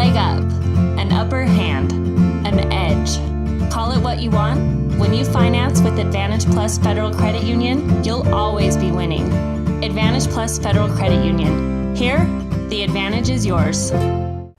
leg up, an upper hand, an edge. Call it what you want. When you finance with Advantage Plus Federal Credit Union, you'll always be winning. Advantage Plus Federal Credit Union. Here, the advantage is yours.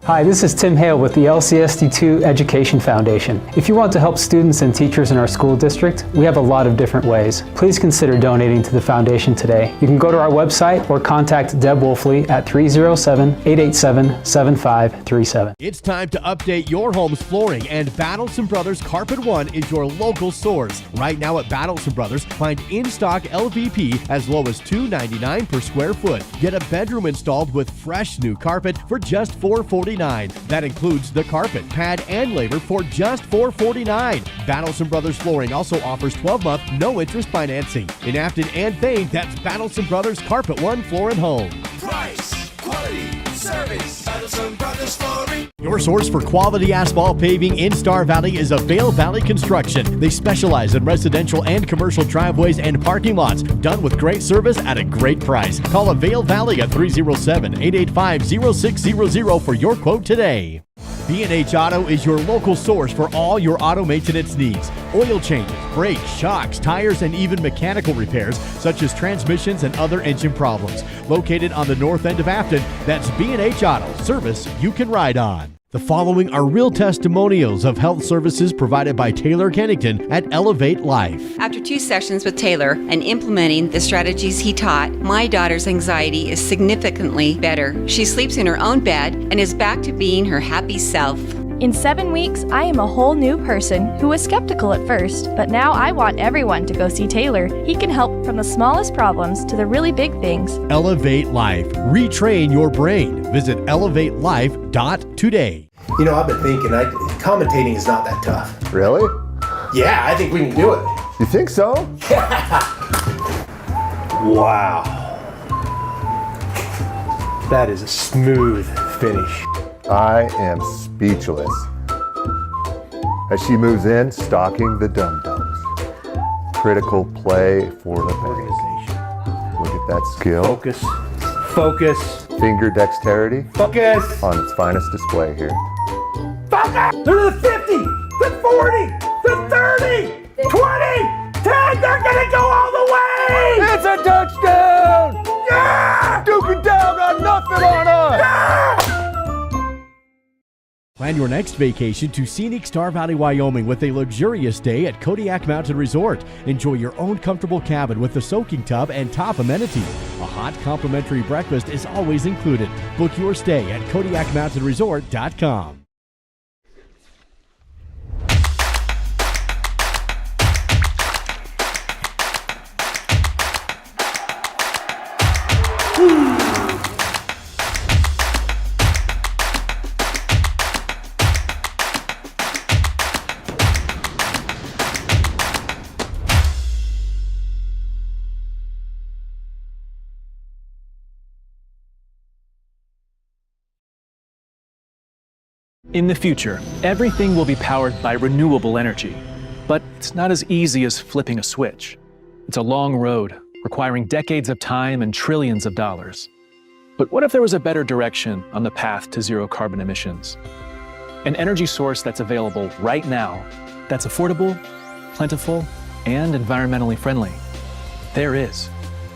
Hi, this is Tim Hale with the LCSD2 Education Foundation. If you want to help students and teachers in our school district, we have a lot of different ways. Please consider donating to the foundation today. You can go to our website or contact Deb Wolfley at 307-887-7537. It's time to update your home's flooring, and Battleson Brothers Carpet One is your local source. Right now at Battleson Brothers, find in-stock LVP as low as $2.99 per square foot. Get a bedroom installed with fresh new carpet for just $4.49. That includes the carpet, pad, and labor for just $4.49. Battleson Brothers Flooring also offers 12-month no-interest financing. In Afton and Thane, that's Battleson Brothers Carpet One Floor and Home. Price, quality, service. Battleson Brothers Flooring. Your source for quality asphalt paving in Star Valley is Avail Valley Construction. They specialize in residential and commercial driveways and parking lots, done with great service at a great price. Call Avail Valley at 307-885-0600 for your quote today. B&H Auto is your local source for all your auto maintenance needs. Oil changes, brakes, shocks, tires, and even mechanical repairs such as transmissions and other engine problems. Located on the north end of Afton, that's B&H Auto, service you can ride on. The following are real testimonials of health services provided by Taylor Kennington at Elevate Life. After 2 sessions with Taylor and implementing the strategies he taught, my daughter's anxiety is significantly better. She sleeps in her own bed and is back to being her happy self. In 7 weeks, I am a whole new person who was skeptical at first, but now I want everyone to go see Taylor. He can help from the smallest problems to the really big things. Elevate Life. Retrain your brain. Visit elevatelife.today. You know, I've been thinking, commentating is not that tough. Really? Yeah, I think we can do it. You think so? Wow. That is a smooth finish. I am speechless. As she moves in, stalking the dum-dums. Critical play for the organization. Look at that skill. Focus. Focus. Finger dexterity. Focus. On its finest display here. Focus! They're the 50, the 40, the 30, 20, 10, they're gonna go all the way! It's a touchdown! Yeah! Duke and Dow got nothing on us! Yeah! Plan your next vacation to scenic Star Valley, Wyoming with a luxurious day at Kodiak Mountain Resort. Enjoy your own comfortable cabin with a soaking tub and top amenities. A hot complimentary breakfast is always included. Book your stay at KodiakMountainResort.com. In the future, everything will be powered by renewable energy. But it's not as easy as flipping a switch. It's a long road, requiring decades of time and trillions of dollars. But what if there was a better direction on the path to zero carbon emissions? An energy source that's available right now, that's affordable, plentiful, and environmentally friendly. There is.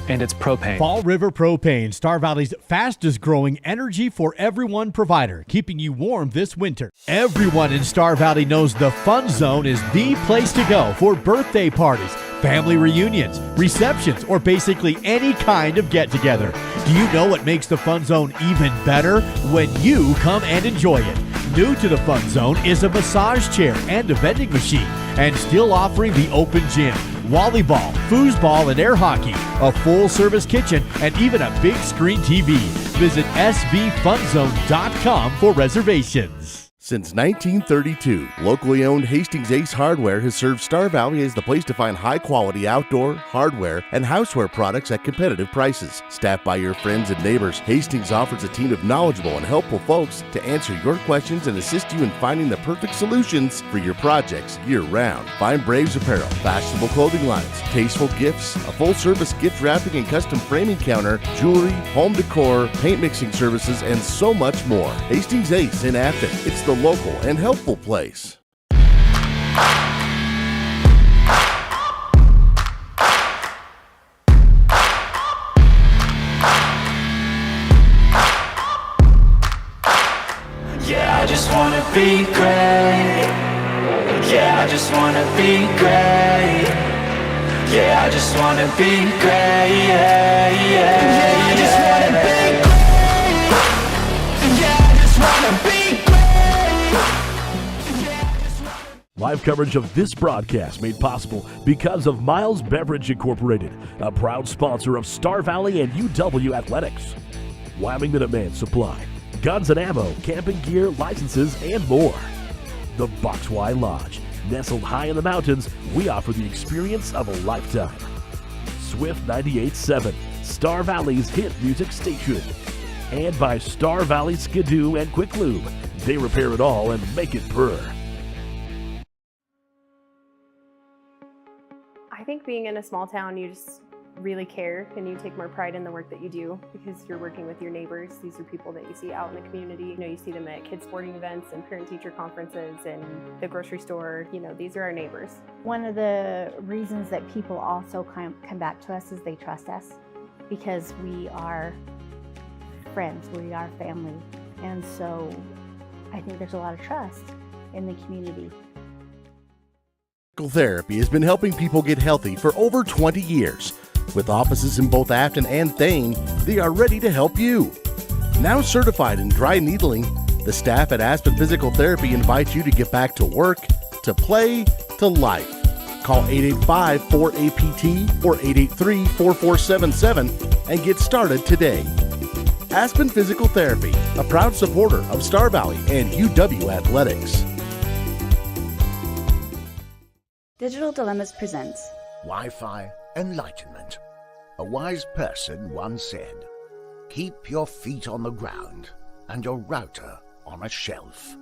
And it's propane. Fall River Propane, Star Valley's fastest growing energy for everyone provider, keeping you warm this winter. Everyone in Star Valley knows the Fun Zone is the place to go for birthday parties, family reunions, receptions, or basically any kind of get-together. Do you know what makes the Fun Zone even better? When you come and enjoy it. New to the Fun Zone is a massage chair and a vending machine, and still offering the open gym, volleyball, foosball, and air hockey, a full-service kitchen, and even a big screen TV. Visit sbfunzone.com for reservations. Since 1932, locally owned Hastings Ace Hardware has served Star Valley as the place to find high-quality outdoor, hardware, and houseware products at competitive prices. Staffed by your friends and neighbors, Hastings offers a team of knowledgeable and helpful folks to answer your questions and assist you in finding the perfect solutions for your projects year-round. Find Braves apparel, fashionable clothing lines, tasteful gifts, a full-service gift wrapping and custom framing counter, jewelry, home decor, paint mixing services, and so much more. Hastings Ace in Afton. It's the local and helpful place. Yeah, I just wanna be great. Yeah, I just wanna be great. Yeah, I just wanna be great. Yeah, I just wanna be great. Yeah, I just wanna be great. Live coverage of this broadcast made possible because of Miles Beverage Incorporated, a proud sponsor of Star Valley and UW Athletics. Wyoming Minuteman Supply, guns and ammo, camping gear, licenses, and more. The Box Y Lodge, nestled high in the mountains, we offer the experience of a lifetime. Swift 98.7, Star Valley's hit music station. And by Star Valley Skidoo and Quick Lube, they repair it all and make it purr. I think being in a small town, you just really care and you take more pride in the work that you do because you're working with your neighbors. These are people that you see out in the community. You know, you see them at kids sporting events and parent-teacher conferences and the grocery store. You know, these are our neighbors. One of the reasons that people also come back to us is they trust us because we are friends, we are family. And so I think there's a lot of trust in the community. Physical Therapy has been helping people get healthy for over 20 years. With offices in both Afton and Thane, they are ready to help you. Now certified in dry needling, the staff at Aspen Physical Therapy invite you to get back to work, to play, to life. Call 885-4APT or 883-4477 and get started today. Aspen Physical Therapy, a proud supporter of Star Valley and UW Athletics. Digital Dilemmas presents Wi-Fi Enlightenment. A wise person once said, "Keep your feet on the ground and your router on a shelf.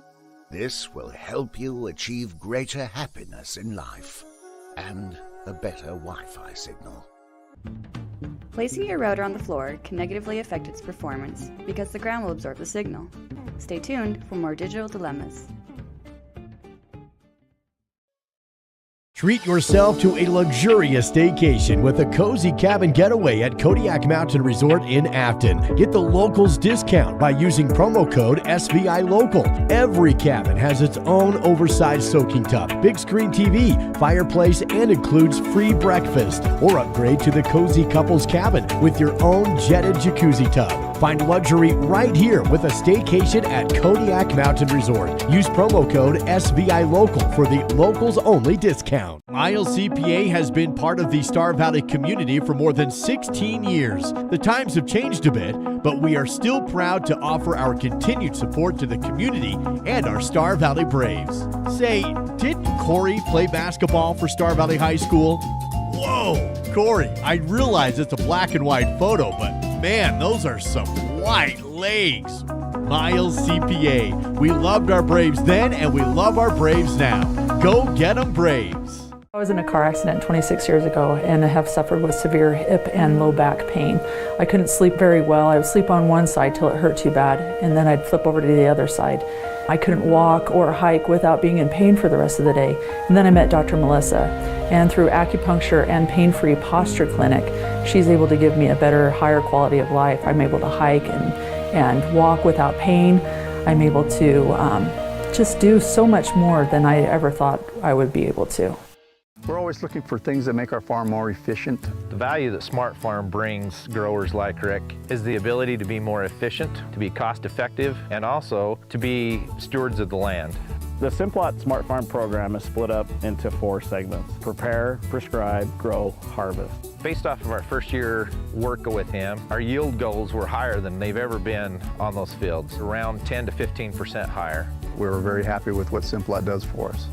This will help you achieve greater happiness in life and a better Wi-Fi signal." Placing your router on the floor can negatively affect its performance because the ground will absorb the signal. Stay tuned for more Digital Dilemmas. Treat yourself to a luxurious staycation with a cozy cabin getaway at Kodiak Mountain Resort in Afton. Get the locals discount by using promo code SVILOCAL. Every cabin has its own oversized soaking tub, big screen TV, fireplace, and includes free breakfast. Or upgrade to the cozy couples cabin with your own jetted jacuzzi tub. Find luxury right here with a staycation at Kodiak Mountain Resort. Use promo code SVILOCAL for the locals only discount. Miles CPA has been part of the Star Valley community for more than 16 years. The times have changed a bit, but we are still proud to offer our continued support to the community and our Star Valley Braves. Say, didn't Corey play basketball for Star Valley High School? Whoa, Corey, I realize it's a black and white photo, but man, those are some white legs. Miles CPA. We loved our Braves then, and we love our Braves now. Go get 'em, Braves. I was in a car accident 26 years ago and I have suffered with severe hip and low back pain. I couldn't sleep very well. I would sleep on one side till it hurt too bad, and then I'd flip over to the other side. I couldn't walk or hike without being in pain for the rest of the day. And then I met Dr. Melissa, and through acupuncture and pain-free posture clinic, she's able to give me a better, higher quality of life. I'm able to hike and walk without pain. I'm able to just do so much more than I ever thought I would be able to. We're always looking for things that make our farm more efficient. The value that Smart Farm brings growers like Rick is the ability to be more efficient, to be cost effective, and also to be stewards of the land. The Simplot Smart Farm program is split up into 4 segments: prepare, prescribe, grow, harvest. Based off of our first year work with him, our yield goals were higher than they've ever been on those fields, around 10 to 15% higher. we were very happy with what Simplot does for us.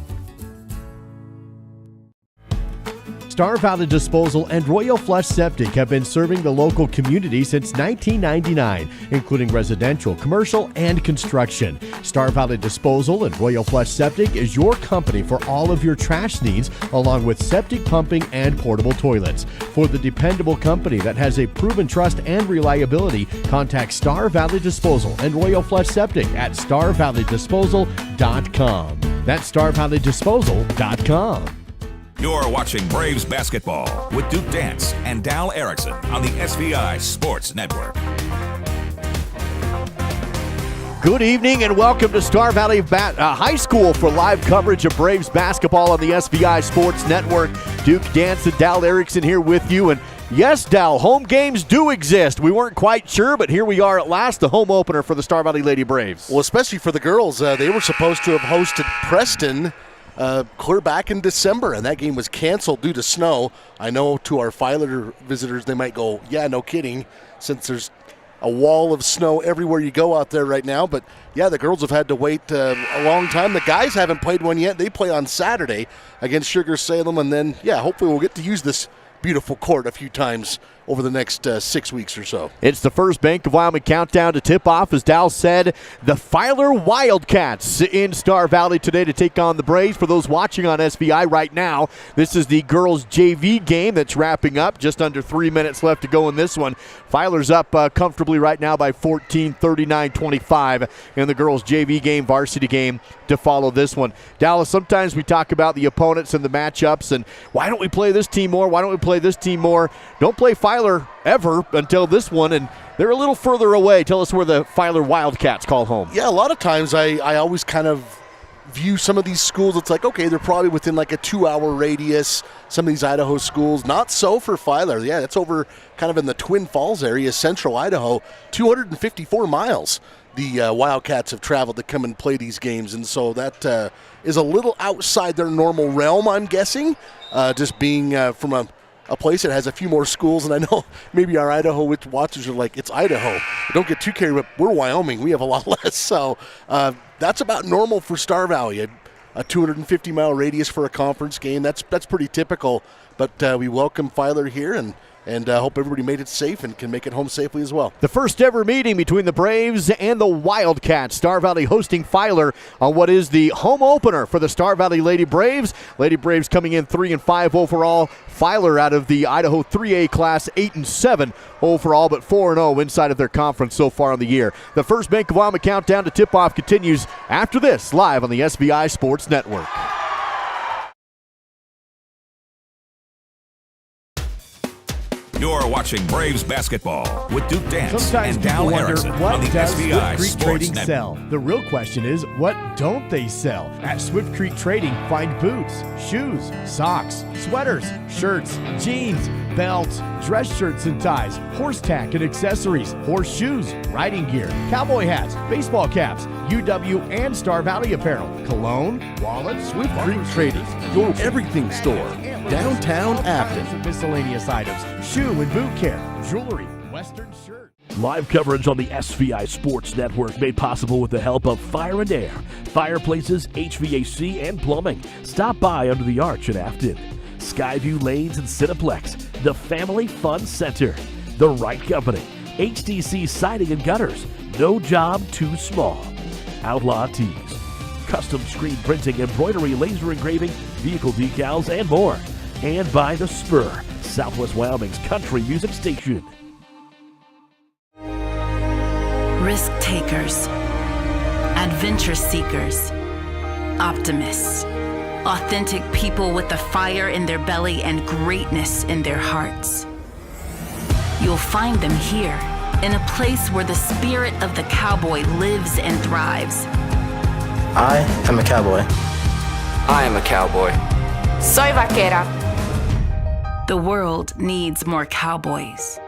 Star Valley Disposal and Royal Flush Septic have been serving the local community since 1999, including residential, commercial, and construction. Star Valley Disposal and Royal Flush Septic is your company for all of your trash needs, along with septic pumping and portable toilets. For the dependable company that has a proven trust and reliability, contact Star Valley Disposal and Royal Flush Septic at starvalleydisposal.com. That's starvalleydisposal.com. You're watching Braves basketball with Duke Dance and Dal Erickson on the SVI Sports Network. Good evening and welcome to Star Valley High School for live coverage of Braves basketball on the SVI Sports Network. Duke Dance and Dal Erickson here with you. And yes, Dal, home games do exist. We weren't quite sure, but here we are at last, the home opener for the Star Valley Lady Braves. Well, especially for the girls. They were supposed to have hosted Preston clear back in December, and that game was canceled due to snow. I know to our Filer visitors, they might go, yeah, no kidding, since there's a wall of snow everywhere you go out there right now. But, yeah, the girls have had to wait a long time. The guys haven't played one yet. They play on Saturday against Sugar Salem, and then, yeah, hopefully we'll get to use this beautiful court a few times over the next 6 weeks or so. It's the first Bank of Wyoming countdown to tip off, as Dal said, the Filer Wildcats in Star Valley today to take on the Braves. For those watching on SVI right now, this is the girls JV game that's wrapping up. Just under 3 minutes left to go in this one. Filer's up comfortably right now by 14, 39-25 in the girls JV game, varsity game to follow this one. Dallas, sometimes we talk about the opponents and the matchups and why don't we play this team more? Why don't we play this team more? Don't play Filer ever until this one, and they're a little further away. Tell us where the Filer Wildcats call home. Yeah, a lot of times I always kind of view some of these schools, it's like, okay, they're probably within like a 2-hour radius, some of these Idaho schools. Not so for Filer. Yeah, it's over kind of in the Twin Falls area, central Idaho, 254 miles. The Wildcats have traveled to come and play these games, and so that is a little outside their normal realm, I'm guessing, just being from a place that has a few more schools. And I know maybe our Idaho watchers are like, it's Idaho. Don't get too carried away. We're Wyoming. We have a lot less. So that's about normal for Star Valley. A 250-mile radius for a conference game. That's pretty typical. But we welcome Filer here and hope everybody made it safe and can make it home safely as well. The first ever meeting between the Braves and the Wildcats. Star Valley hosting Filer on what is the home opener for the Star Valley Lady Braves. Lady Braves coming in 3-5 overall. Filer out of the Idaho 3A class 8-7 overall, but 4-0 inside of their conference so far in the year. The first Bank of Wyoming countdown to tip-off continues after this, live on the SVI Sports Network. You're watching Braves basketball with Duke Dance Sometimes and Dal people wonder, Erickson what on the does SVI Swift Creek Sports Trading Network. sell? The real question is, what don't they sell? At Swift Creek Trading, find boots, shoes, socks, sweaters, shirts, jeans, belts, dress shirts and ties, horse tack and accessories, horse shoes, riding gear, cowboy hats, baseball caps, UW and Star Valley apparel, cologne, wallets, Swift Creek Trading, your everything store, downtown Afton. Miscellaneous items, shoe and boot care, jewelry, western shirt. Live coverage on the SVI Sports Network made possible with the help of Fire and Air, fireplaces, HVAC, and plumbing. Stop by under the arch in Afton. Skyview Lanes and Cineplex, the Family Fun Center. The Right Company, HDC Siding and Gutters, no job too small. Outlaw Tees, custom screen printing, embroidery, laser engraving, vehicle decals, and more. And by The Spur, Southwest Wyoming's country music station. Risk takers, adventure seekers, optimists, authentic people with the fire in their belly and greatness in their hearts. You'll find them here, in a place where the spirit of the cowboy lives and thrives. I am a cowboy. I am a cowboy. Soy vaquera. The world needs more cowboys.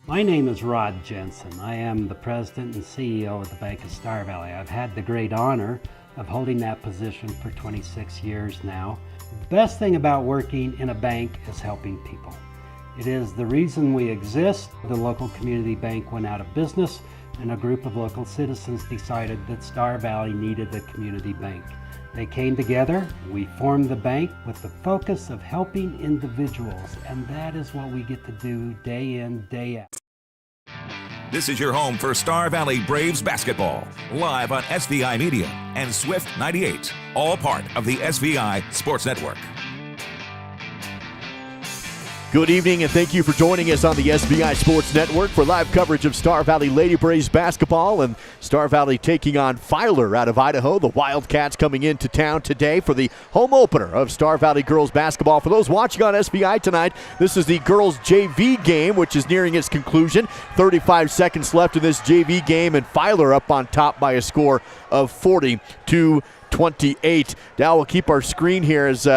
My name is Rod Jensen. I am the president and CEO of the Bank of Star Valley. I've had the great honor of holding that position for 26 years now. The best thing about working in a bank is helping people. It is the reason we exist. The local community bank went out of business, and a group of local citizens decided that Star Valley needed a community bank. They came together, we formed the bank with the focus of helping individuals, and that is what we get to do day in, day out. This is your home for Star Valley Braves basketball, live on SVI Media and Swift 98, all part of the SVI Sports Network. Good evening, and thank you for joining us on the SVI Sports Network for live coverage of Star Valley Lady Braves basketball, and Star Valley taking on Filer out of Idaho. The Wildcats coming into town today for the home opener of Star Valley girls basketball. For those watching on SVI tonight, this is the girls JV game, which is nearing its conclusion. 35 seconds left in this JV game, and Filer up on top by a score of 40-28. Now we'll keep our screen here as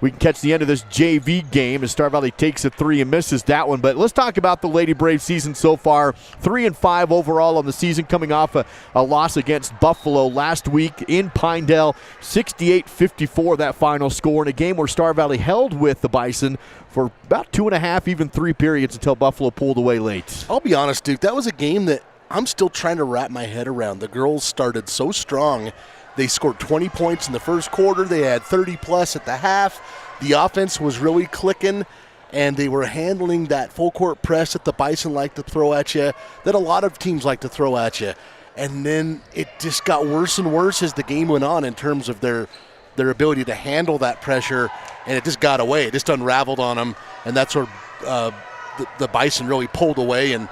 we can catch the end of this JV game as Star Valley takes a three and misses that one. But let's talk about the Lady Braves season so far. 3-5 overall on the season, coming off a loss against Buffalo last week in Pinedale. 68-54 that final score in a game where Star Valley held with the Bison for about 2.5, even 3 periods until Buffalo pulled away late. I'll be honest, Duke, that was a game that I'm still trying to wrap my head around. The girls started so strong. They scored 20 points in the first quarter. They had 30-plus at the half. The offense was really clicking, and they were handling that full-court press that the Bison like to throw at you, that a lot of teams like to throw at you. And then it just got worse and worse as the game went on in terms of their ability to handle that pressure, and it just got away. It just unraveled on them, and that's where the Bison really pulled away and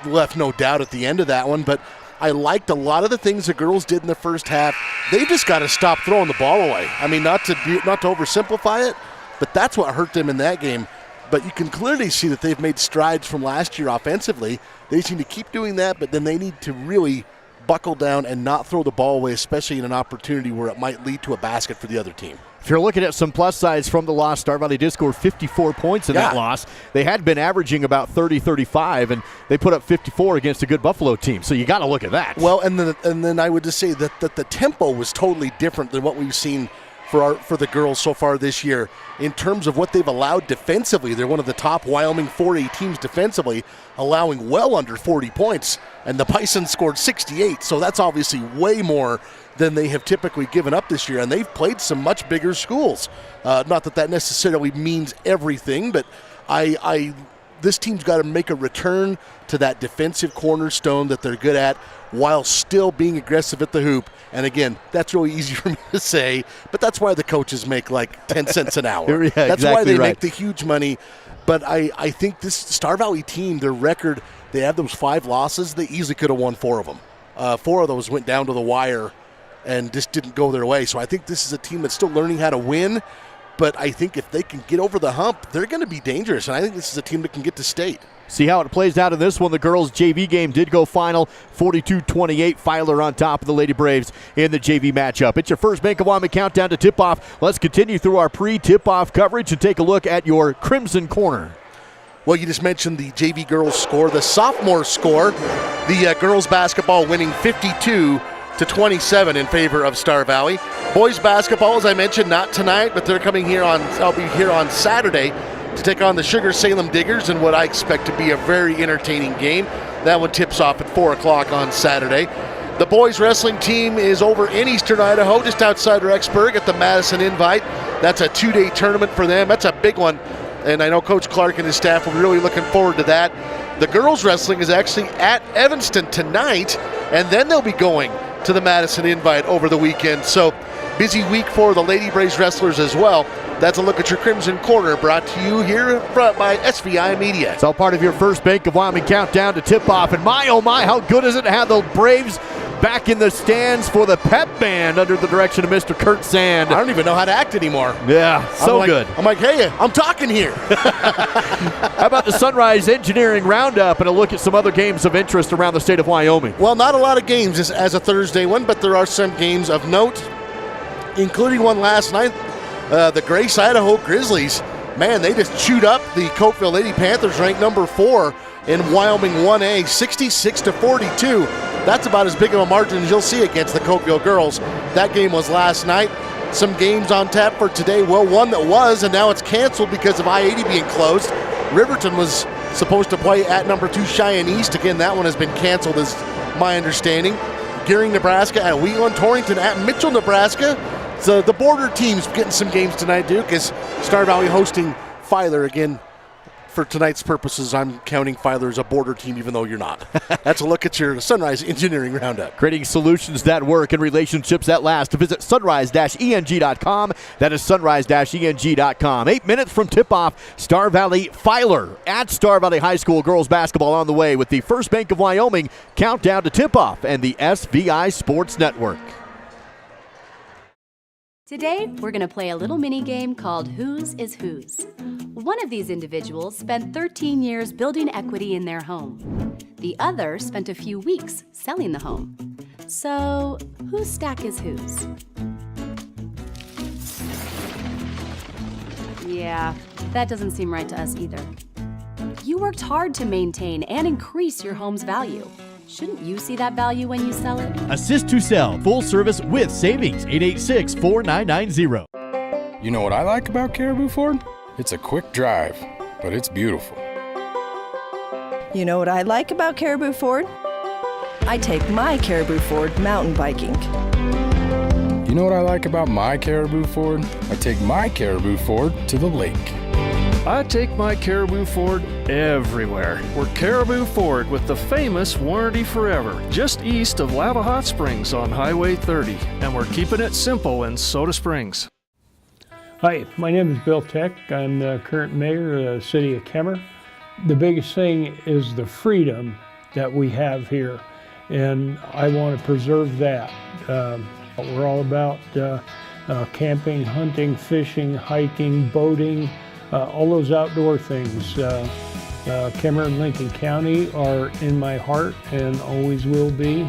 left no doubt at the end of that one. But I liked a lot of the things the girls did in the first half. They just got to stop throwing the ball away. I mean, not to oversimplify it, but that's what hurt them in that game. But you can clearly see that they've made strides from last year offensively. They seem to keep doing that, but then they need to really buckle down and not throw the ball away, especially in an opportunity where it might lead to a basket for the other team. If you're looking at some plus sides from the loss, Star Valley did score 54 points in that loss. They had been averaging about 30-35, and they put up 54 against a good Buffalo team. So you got to look at that. Well, and then I would just say that the tempo was totally different than what we've seen for the girls so far this year in terms of what they've allowed defensively. They're one of the top Wyoming 4A teams defensively, allowing well under 40 points, and the Bison scored 68. So that's obviously way more than they have typically given up this year, and they've played some much bigger schools. Not that necessarily means everything, but this team's got to make a return to that defensive cornerstone that they're good at while still being aggressive at the hoop. And again, that's really easy for me to say, but that's why the coaches make like 10 cents an hour. Yeah, that's exactly why they right. make the huge money. But I think this Star Valley team, their record, they have those 5 losses. They easily could have won 4 of them. 4 of those went down to the wire and just didn't go their way. So I think this is a team that's still learning how to win. But I think if they can get over the hump, they're going to be dangerous. And I think this is a team that can get to state. See how it plays out in this one. The girls' JV game did go final, 42-28. Filer on top of the Lady Braves in the JV matchup. It's your first Bank of Wyoming countdown to tip-off. Let's continue through our pre-tip-off coverage and take a look at your Crimson Corner. Well, you just mentioned the JV girls score. The sophomore score, the girls basketball winning 52-27 in favor of Star Valley. Boys basketball, as I mentioned, not tonight, but they're coming here I'll be here on Saturday to take on the Sugar Salem Diggers in what I expect to be a very entertaining game. That one tips off at 4 o'clock on Saturday. The boys wrestling team is over in Eastern Idaho, just outside Rexburg at the Madison Invite. That's a 2-day tournament for them. That's a big one, and I know Coach Clark and his staff are really looking forward to that. The girls wrestling is actually at Evanston tonight, and then they'll be going to the Madison Invite over the weekend. So busy week for the Lady Braves wrestlers as well. That's a look at your Crimson Corner, brought to you here by SVI Media. It's all part of your first Bank of Wyoming countdown to tip-off. And my, oh my, how good is it to have the Braves back in the stands for the pep band under the direction of Mr. Kurt Sand. I don't even know how to act anymore. Yeah, so good. I'm like, hey, I'm talking here. How about the Sunrise Engineering Roundup and a look at some other games of interest around the state of Wyoming? Well, not a lot of games as a Thursday one, but there are some games of note, including one last night. The Grace, Idaho Grizzlies, man, they just chewed up the Cokeville Lady Panthers, ranked number 4 in Wyoming 1A, 66-42. That's about as big of a margin as you'll see against the Cokeville girls. That game was last night. Some games on tap for today. Well, one that was, and now it's canceled because of I-80 being closed. Riverton was supposed to play at number 2 Cheyenne East. Again, that one has been canceled, is my understanding. Gearing, Nebraska at Wheelan. Torrington at Mitchell, Nebraska. So the border teams getting some games tonight, Duke, as Star Valley hosting Filer again. For tonight's purposes, I'm counting Filer as a border team, even though you're not. That's a look at your Sunrise Engineering Roundup. Creating solutions that work and relationships that last. Visit sunrise-eng.com. That is sunrise-eng.com. 8 minutes from tip-off, Star Valley Filer at Star Valley High School. Girls basketball on the way with the First Bank of Wyoming countdown to tip-off and the SVI Sports Network. Today, we're going to play a little mini game called Whose is Whose. One of these individuals spent 13 years building equity in their home. The other spent a few weeks selling the home. So, whose stack is whose? Yeah, that doesn't seem right to us either. You worked hard to maintain and increase your home's value. Shouldn't you see that value when you sell it? Assist to sell, full service with savings, 886-4990. You know what I like about Caribou Ford? It's a quick drive, but it's beautiful. You know what I like about Caribou Ford? I take my Caribou Ford mountain biking. You know what I like about my Caribou Ford? I take my Caribou Ford to the lake. I take my Caribou Ford everywhere. We're Caribou Ford with the famous Warranty Forever, just east of Lava Hot Springs on Highway 30. And we're keeping it simple in Soda Springs. Hi, my name is Bill Tech. I'm the current mayor of the city of Kemmer. The biggest thing is the freedom that we have here, and I want to preserve that. We're all about camping, hunting, fishing, hiking, boating, all those outdoor things. Kemmer and Lincoln County are in my heart and always will be.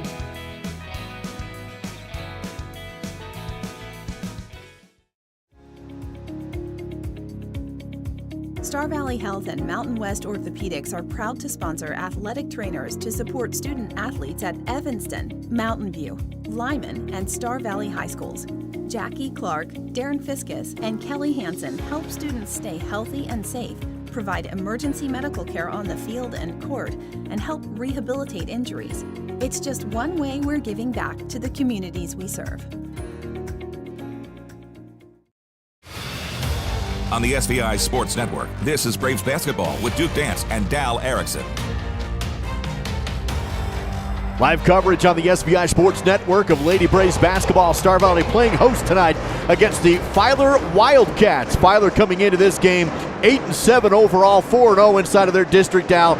Star Valley Health and Mountain West Orthopedics are proud to sponsor athletic trainers to support student athletes at Evanston, Mountain View, Lyman, and Star Valley High Schools. Jackie Clark, Darren Fiskus, and Kelly Hansen help students stay healthy and safe, provide emergency medical care on the field and court, and help rehabilitate injuries. It's just one way we're giving back to the communities we serve. On the SVI Sports Network, this is Braves Basketball with Duke Dance and Dal Erickson. Live coverage on the SVI Sports Network of Lady Braves basketball. Star Valley playing host tonight against the Filer Wildcats. Filer coming into this game 8-7 overall, 4-0 inside of their district. Now,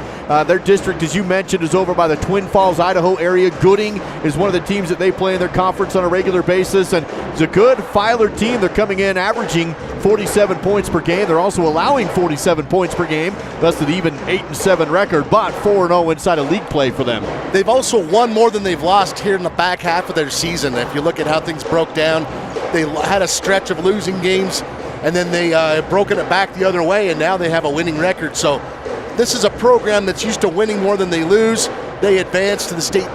their district, as you mentioned, is over by the Twin Falls, Idaho area. Gooding is one of the teams that they play in their conference on a regular basis, and it's a good Filer team. They're coming in averaging 47 points per game. They're also allowing 47 points per game, thus an even 8-7 record, but 4-0 inside of league play for them. They've also won more than they've lost here in the back half of their season. If you look at how things broke down, they had a stretch of losing games, and then they broken it back the other way, and now they have a winning record. So this is a program that's used to winning more than they lose. They advanced to the state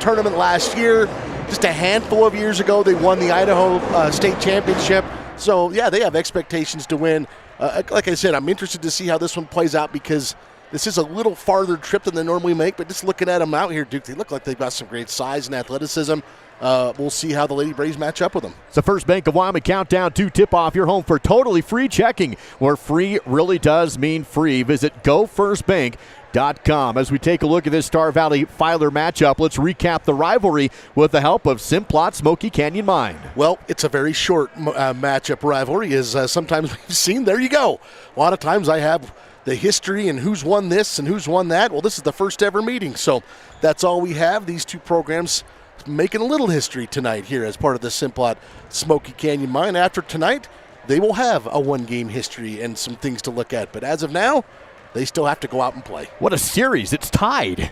tournament last year. Just a handful of years ago, they won the Idaho State Championship. So, yeah, they have expectations to win. Like I said, I'm interested to see how this one plays out because this is a little farther trip than they normally make, but just looking at them out here, Duke, they look like they've got some great size and athleticism. We'll see how the Lady Braves match up with them. It's the First Bank of Wyoming countdown to tip-off. Your home for totally free checking, where free really does mean free. Visit GoFirstBank.com. As we take a look at this Star Valley Filer matchup, let's recap the rivalry with the help of Simplot Smoky Canyon Mine. Well, it's a very short matchup rivalry, as sometimes we've seen. There you go. A lot of times I have the history and who's won this and who's won that. Well, this is the first ever meeting, so that's all we have. These two programs making a little history tonight here as part of the Simplot Smoky Canyon Mine. After tonight, they will have a one-game history and some things to look at. But as of now, they still have to go out and play. What a series. It's tied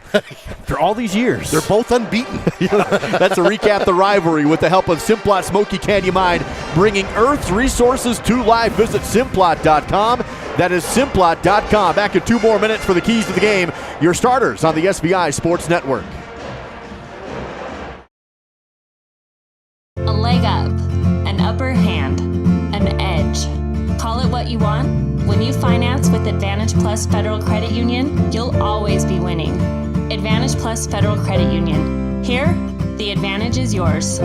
for all these years. They're both unbeaten. That's a recap the rivalry with the help of Simplot Smoky Canyon Mine, bringing Earth's resources to life. Visit Simplot.com. That is Simplot.com. Back in 2 more minutes for the keys to the game. Your starters on the SVI Sports Network. A leg up, an upper hand, an edge. Call it what you want. When you finance with Advantage Advantage Plus Federal Credit Union, you'll always be winning. Advantage Plus Federal Credit Union. Here, the advantage is yours.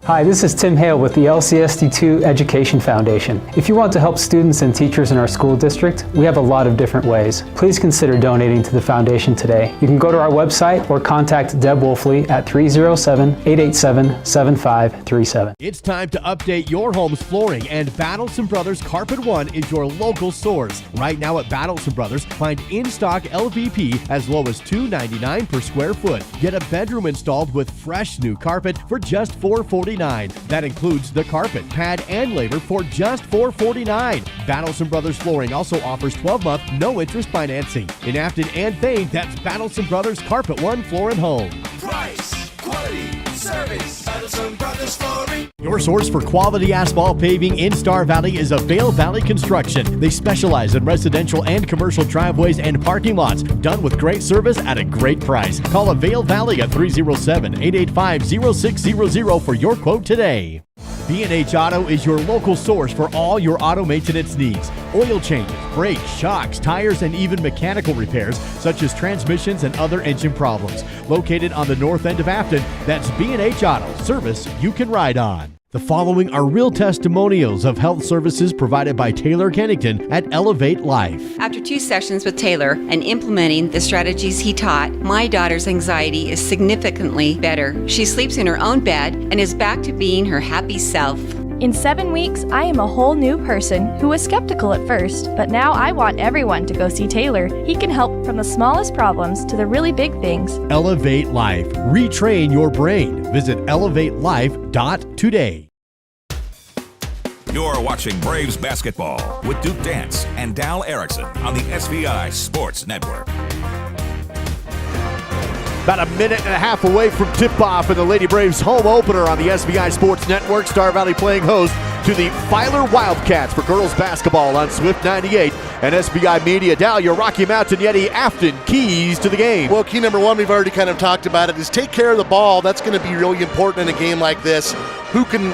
Hi, this is Tim Hale with the LCSD2 Education Foundation. If you want to help students and teachers in our school district, we have a lot of different ways. Please consider donating to the foundation today. You can go to our website or contact Deb Wolfley at 307-887-7537. It's time to update your home's flooring, and Battleson Brothers Carpet One is your local source. Right now at Battleson Brothers, find in-stock LVP as low as $2.99 per square foot. Get a bedroom installed with fresh new carpet for just $4.49. That includes the carpet, pad, and labor for just $4.49. Battleson Brothers Flooring also offers 12-month no-interest financing. In Afton and Thane, that's Battleson Brothers Carpet One Floor and Home. Price, quality, service. Battleson Brothers Flooring. Your source for quality asphalt paving in Star Valley is Avail Valley Construction. They specialize in residential and commercial driveways and parking lots, done with great service at a great price. Call Avail Valley at 307-885-0600 for your quote today. B&H Auto is your local source for all your auto maintenance needs. Oil changes, brakes, shocks, tires, and even mechanical repairs such as transmissions and other engine problems. Located on the north end of Afton, that's B&H Auto, service you can ride on. The following are real testimonials of health services provided by Taylor Kennington at Elevate Life. After 2 sessions with Taylor and implementing the strategies he taught, my daughter's anxiety is significantly better. She sleeps in her own bed and is back to being her happy self. In 7 weeks, I am a whole new person who was skeptical at first, but now I want everyone to go see Taylor. He can help from the smallest problems to the really big things. Elevate Life. Retrain your brain. Visit elevatelife.today. You're watching Braves basketball with Duke Dance and Dal Erickson on the SVI Sports Network. About a minute and a half away from tip-off in the Lady Braves home opener on the SVI Sports Network. Star Valley playing host to the Filer Wildcats for girls basketball on Swift 98 and SVI Media. Dal, your Rocky Mountain Yeti Afton keys to the game. Well, key number one, we've already kind of talked about it, is take care of the ball. That's going to be really important in a game like this. Who can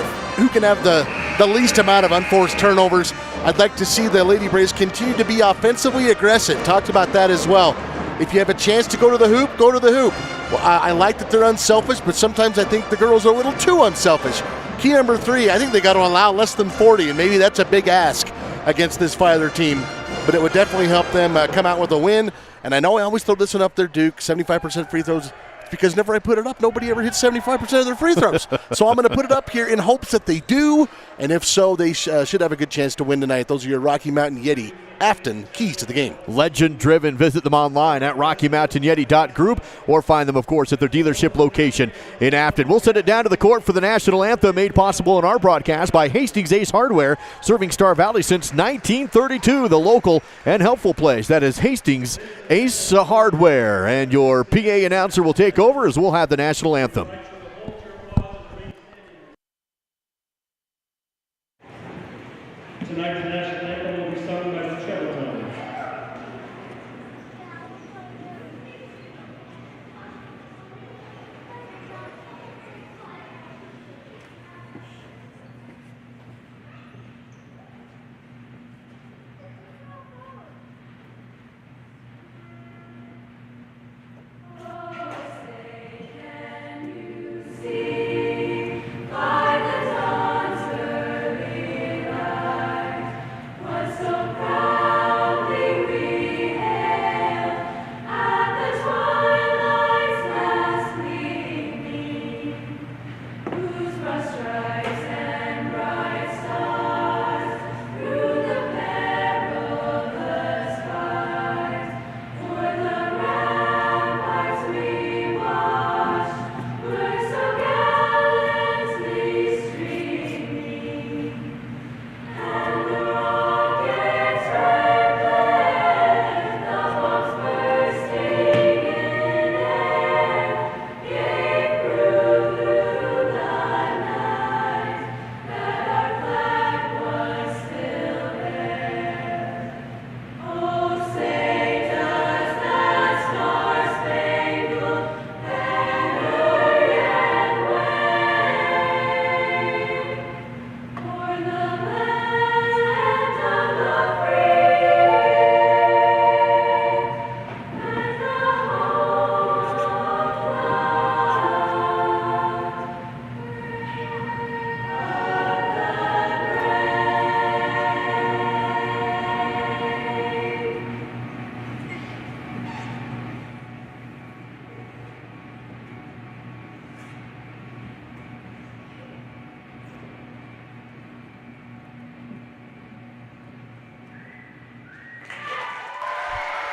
have the least amount of unforced turnovers? I'd like to see the Lady Braves continue to be offensively aggressive. Talked about that as well. If you have a chance to go to the hoop, go to the hoop. Well, I like that they're unselfish, but sometimes I think the girls are a little too unselfish. Key number 3, I think they got to allow less than 40, and maybe that's a big ask against this Filer team, but it would definitely help them come out with a win. And I know I always throw this one up there, Duke, 75% free throws. Because whenever I put it up, nobody ever hits 75% of their free throws. So I'm going to put it up here in hopes that they do, and if so, they should have a good chance to win tonight. Those are your Rocky Mountain Yeti Afton keys to the game. Legend driven. Visit them online at RockyMountainYeti.group or find them, of course, at their dealership location in Afton. We'll send it down to the court for the national anthem, made possible in our broadcast by Hastings Ace Hardware, serving Star Valley since 1932. The local and helpful place. That is Hastings Ace Hardware. And your PA announcer will take over as we'll have the national anthem. Tonight, the national anthem will be sung by the cello tones. Can you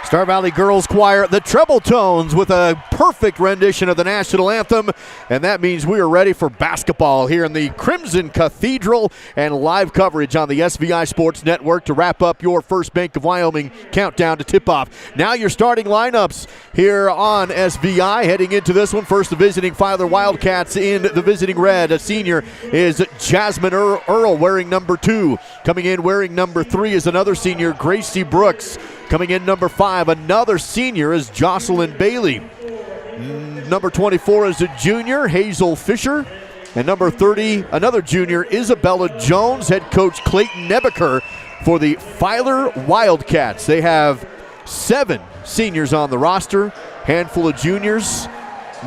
Star Valley Girls Choir, the Treble Tones, with a perfect rendition of the national anthem. And that means we are ready for basketball here in the Crimson Cathedral, and live coverage on the SVI Sports Network to wrap up your First Bank of Wyoming countdown to tip-off. Now your starting lineups here on SVI heading into this one. First, the visiting Filer Wildcats in the visiting red. A senior is Jasmine Earl wearing number 2. Coming in wearing number 3 is another senior, Gracie Brooks. Coming in number 5, another senior, is Jocelyn Bailey. Number 24 is a junior, Hazel Fisher. And number 30, another junior, Isabella Jones. Head coach Clayton Nebeker for the Filer Wildcats. They have 7 seniors on the roster, handful of juniors,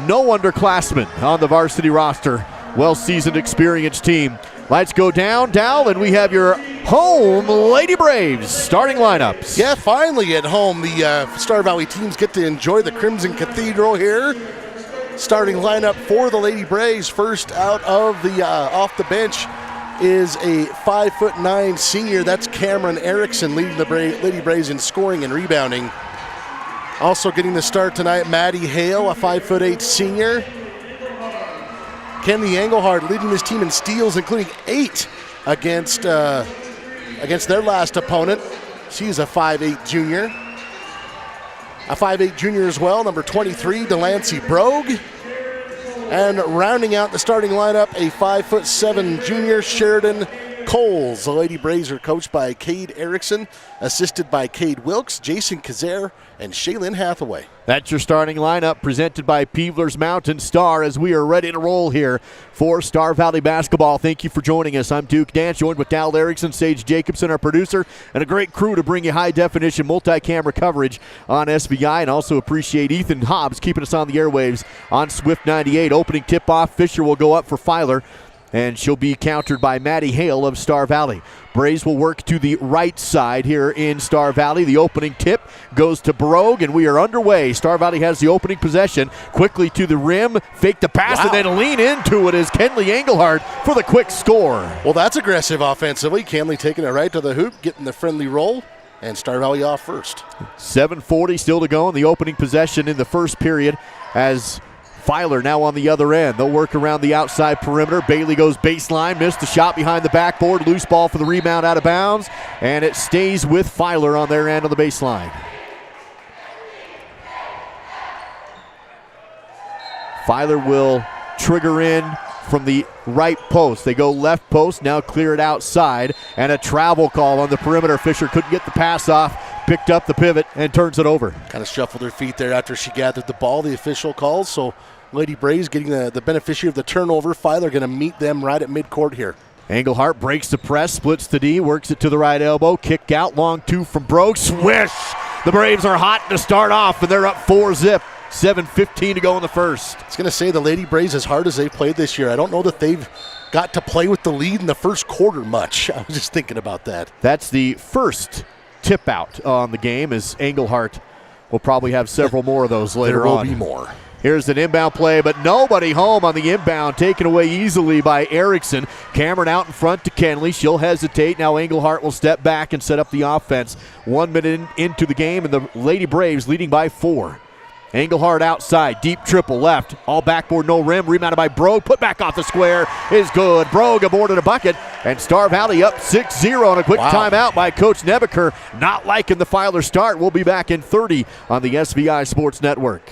no underclassmen on the varsity roster. Well-seasoned, experienced team. Lights go down, Dal, and we have your home Lady Braves starting lineups. Yeah, finally at home, the Star Valley teams get to enjoy the Crimson Cathedral here. Starting lineup for the Lady Braves. First out of the off the bench is a 5'9" senior. That's Cameron Erickson, leading the Lady Braves in scoring and rebounding. Also getting the start tonight, Maddie Hale, a 5'8" senior. Kenley Engelhardt leading this team in steals, including 8 against their last opponent. She's a 5'8" junior. A 5'8" junior as well, number 23, Delancey Brogue. And rounding out the starting lineup, a 5'7" junior, Sheridan Coles. The Lady Braves are coached by Cade Erickson, assisted by Cade Wilkes, Jason Kazare, and Shaylin Hathaway. That's your starting lineup presented by Peeblers Mountain Star as we are ready to roll here for Star Valley basketball. Thank you for joining us. I'm Duke Dance, joined with Dal Erickson, Sage Jacobson, our producer, and a great crew to bring you high-definition multi-camera coverage on SVI, and also appreciate Ethan Hobbs keeping us on the airwaves on Swift 98. Opening tip-off, Fisher will go up for Filer, and she'll be countered by Maddie Hale of Star Valley. Braves will work to the right side here in Star Valley. The opening tip goes to Brogue, and we are underway. Star Valley has the opening possession. Quickly to the rim, fake the pass, and then lean into it is Kenley Engelhardt for the quick score. Well, that's aggressive offensively. Kenley taking it right to the hoop, getting the friendly roll, and Star Valley off first. 7:40 still to go in the opening possession in the first period as Filer now on the other end. They'll work around the outside perimeter. Bailey goes baseline, missed the shot behind the backboard. Loose ball for the rebound out of bounds, and it stays with Filer on their end of the baseline. Filer will trigger in from the right post. They go left post, now clear it outside, and a travel call on the perimeter. Fisher couldn't get the pass off, picked up the pivot, and turns it over. Kind of shuffled her feet there after she gathered the ball, the official calls, so Lady Braves getting the beneficiary of the turnover. Filer going to meet them right at midcourt here. Engelhardt breaks the press, splits the D, works it to the right elbow, kick out, long 2 from Brogue, swish! The Braves are hot to start off, and they're up 4-zip. 7:15 to go in the first. I was going to say the Lady Braves, as hard as they've played this year, I don't know that they've got to play with the lead in the first quarter much. I was just thinking about that. That's the first tip out on the game, as Engelhardt will probably have several more of those later on. There will be more. Here's an inbound play, but nobody home on the inbound, taken away easily by Erickson. Cameron out in front to Kenley. She'll hesitate. Now Engelhardt will step back and set up the offense. 1 minute into the game, and the Lady Braves leading by 4. Engelhardt outside, deep triple left, all backboard, no rim, rebounded by Brogue, put back off the square is good. Brogue aboarded a bucket, and Star Valley up 6-0 on a quick timeout by Coach Nebeker. Not liking the Filer start. We'll be back in 30 on the SVI Sports Network.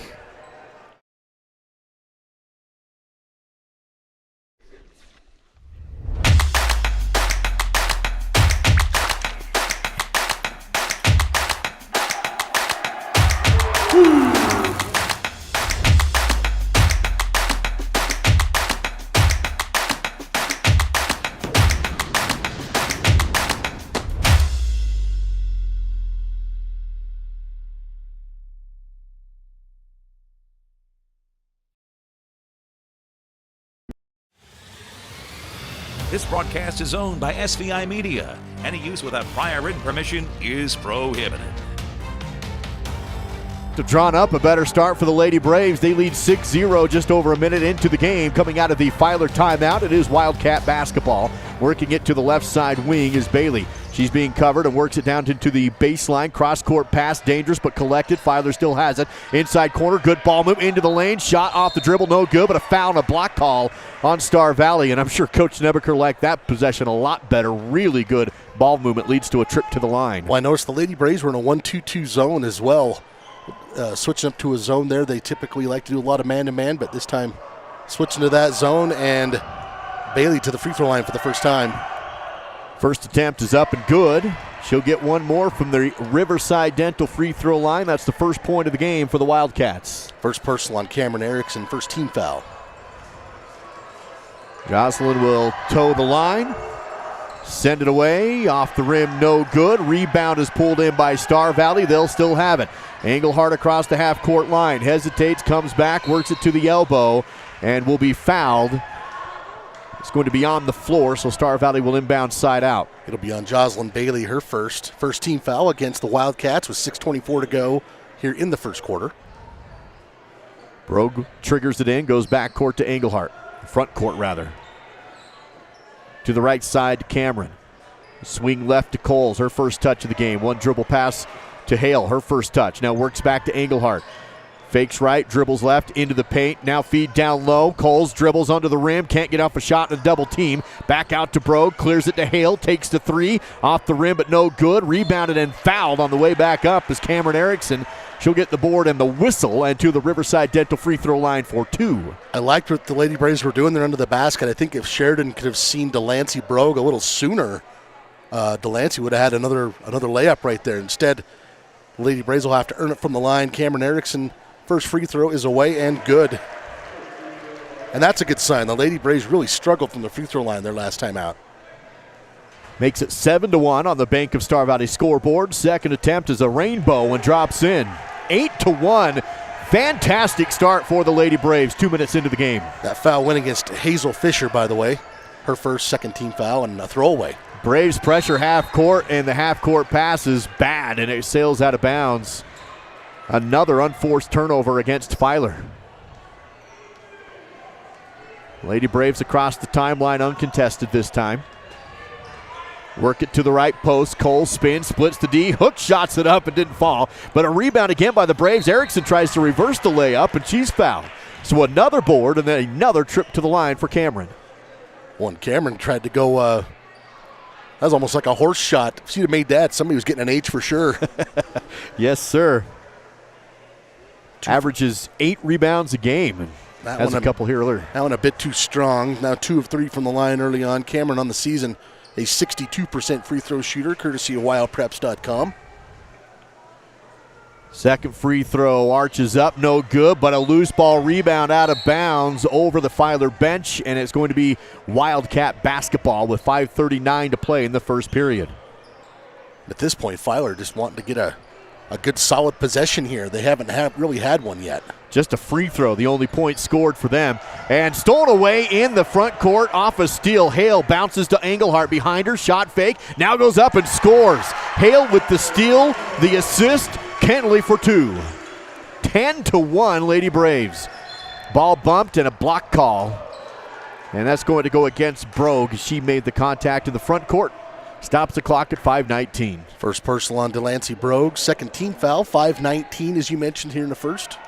This broadcast is owned by SVI Media. Any use without prior written permission is prohibited. Drawn up, a better start for the Lady Braves. They lead 6-0 just over a minute into the game. Coming out of the Filer timeout, it is Wildcat basketball. Working it to the left side wing is Bailey. She She's being covered and works it down into the baseline. Cross-court pass, dangerous but collected. Filer still has it. Inside corner, good ball move into the lane. Shot off the dribble, no good, but a foul and a block call on Star Valley. And I'm sure Coach Nebeker liked that possession a lot better. Really good ball movement leads to a trip to the line. Well, I noticed the Lady Braves were in a 1-2-2 zone as well. Switching up to a zone there, they typically like to do a lot of man-to-man, but this time switching to that zone, and Bailey to the free throw line for the first time. First attempt is up and good. She'll get one more from the Riverside Dental free throw line. That's the first point of the game for the Wildcats. First personal on Cameron Erickson, first team foul. Jocelyn will toe the line. Send it away. Off the rim, no good. Rebound is pulled in by Star Valley. They'll still have it. Engelhardt across the half-court line. Hesitates, comes back, works it to the elbow, and will be fouled. It's going to be on the floor, so Star Valley will inbound side out. It'll be on Jocelyn Bailey, her first team foul against the Wildcats with 6:24 to go here in the first quarter. Brogue triggers it in, goes back court to Engelhardt. Front court, rather. To the right side to Cameron. Swing left to Coles, her first touch of the game. One dribble pass to Hale, her first touch. Now works back to Engelhardt. Fakes right, dribbles left, into the paint. Now feed down low. Coles dribbles under the rim. Can't get off a shot in a double team. Back out to Brogue. Clears it to Hale. Takes the three. Off the rim, but no good. Rebounded and fouled on the way back up is Cameron Erickson. She'll get the board and the whistle and to the Riverside Dental free throw line for two. I liked what the Lady Braves were doing there under the basket. I think if Sheridan could have seen Delancey Brogue a little sooner, Delancey would have had another layup right there. Instead, the Lady Braves will have to earn it from the line. Cameron Erickson, first free throw is away and good. And that's a good sign. The Lady Braves really struggled from the free throw line their last time out. Makes it 7-1 on the Bank of Star Valley scoreboard. Second attempt is a rainbow and drops in. 8-1. Fantastic start for the Lady Braves 2 minutes into the game. That foul went against Hazel Fisher, by the way. Her first second team foul and a throwaway. Braves pressure half court, and the half court pass is bad, and it sails out of bounds. Another unforced turnover against Filer. Lady Braves across the timeline uncontested this time. Work it to the right post. Cole spins, splits the D, hook shots it up and didn't fall. But a rebound again by the Braves. Erickson tries to reverse the layup and she's fouled. So another board and then another trip to the line for Cameron. Well, Cameron tried to go, that was almost like a horse shot. If she'd have made that, somebody was getting an H for sure. Yes, sir. Averages 8 rebounds a game and has a couple here earlier. That one a bit too strong. Now 2 of 3 from the line early on. Cameron on the season, a 62% free throw shooter, courtesy of wildpreps.com. Second free throw arches up, no good, but a loose ball rebound out of bounds over the Filer bench, and it's going to be Wildcat basketball with 5:39 to play in the first period. At this point, Filer just wanting to get a good solid possession here. They haven't really had one yet. Just a free throw, the only point scored for them. And stolen away in the front court off a steal. Hale bounces to Engelhardt behind her. Shot fake. Now goes up and scores. Hale with the steal, the assist. Kentley for 2. 10-1 Lady Braves. Ball bumped and a block call. And that's going to go against Brogue. She made the contact in the front court. Stops the clock at 5:19. First personal on Delancey Brogue. Second team foul. 5:19 as you mentioned here in the first.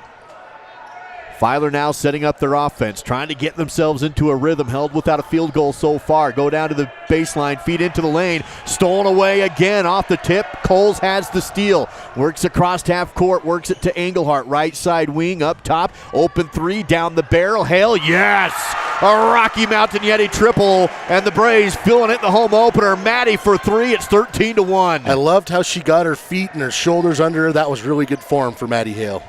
Filer now setting up their offense, trying to get themselves into a rhythm, held without a field goal so far. Go down to the baseline, feed into the lane, stolen away again off the tip. Coles has the steal, works across half court, works it to Engelhardt, right side wing, up top, open three, down the barrel. Hale, yes! A Rocky Mountain Yeti triple, and the Braves filling it in the home opener. Maddie for 3, it's 13-1. I loved how she got her feet and her shoulders under her. That was really good form for Maddie Hale.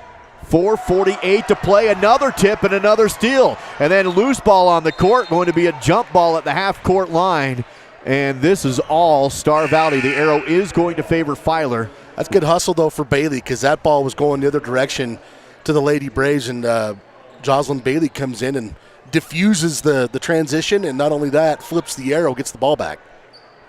4:48 to play, another tip and another steal. And then loose ball on the court, going to be a jump ball at the half-court line. And this is all Star Valley. The arrow is going to favor Filer. That's good hustle, though, for Bailey, because that ball was going the other direction to the Lady Braves, and Jocelyn Bailey comes in and diffuses the transition, and not only that, flips the arrow, gets the ball back.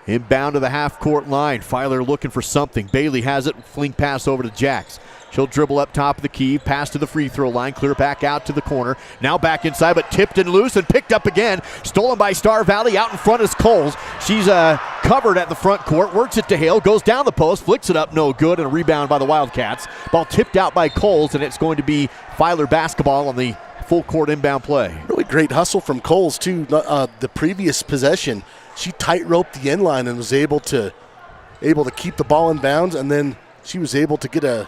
Inbound to the half-court line. Filer looking for something. Bailey has it, fling pass over to Jax. She'll dribble up top of the key, pass to the free throw line, clear back out to the corner. Now back inside, but tipped and loose and picked up again. Stolen by Star Valley. Out in front is Coles. She's covered at the front court, works it to Hale, goes down the post, flicks it up, no good, and a rebound by the Wildcats. Ball tipped out by Coles, and it's going to be Filer basketball on the full court inbound play. Really great hustle from Coles, too. The previous possession, she tight-roped the end line and was able to keep the ball in bounds, and then she was able to get the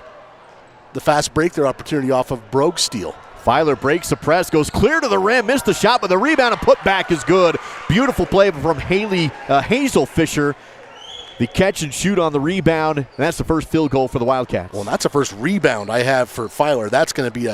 fast breakthrough opportunity off of Brogue's steal. Filer breaks the press, goes clear to the rim, missed the shot, but the rebound and putback is good. Beautiful play from Hazel Fisher. The catch and shoot on the rebound, and that's the first field goal for the Wildcats. Well, that's the first rebound I have for Filer. That's going to be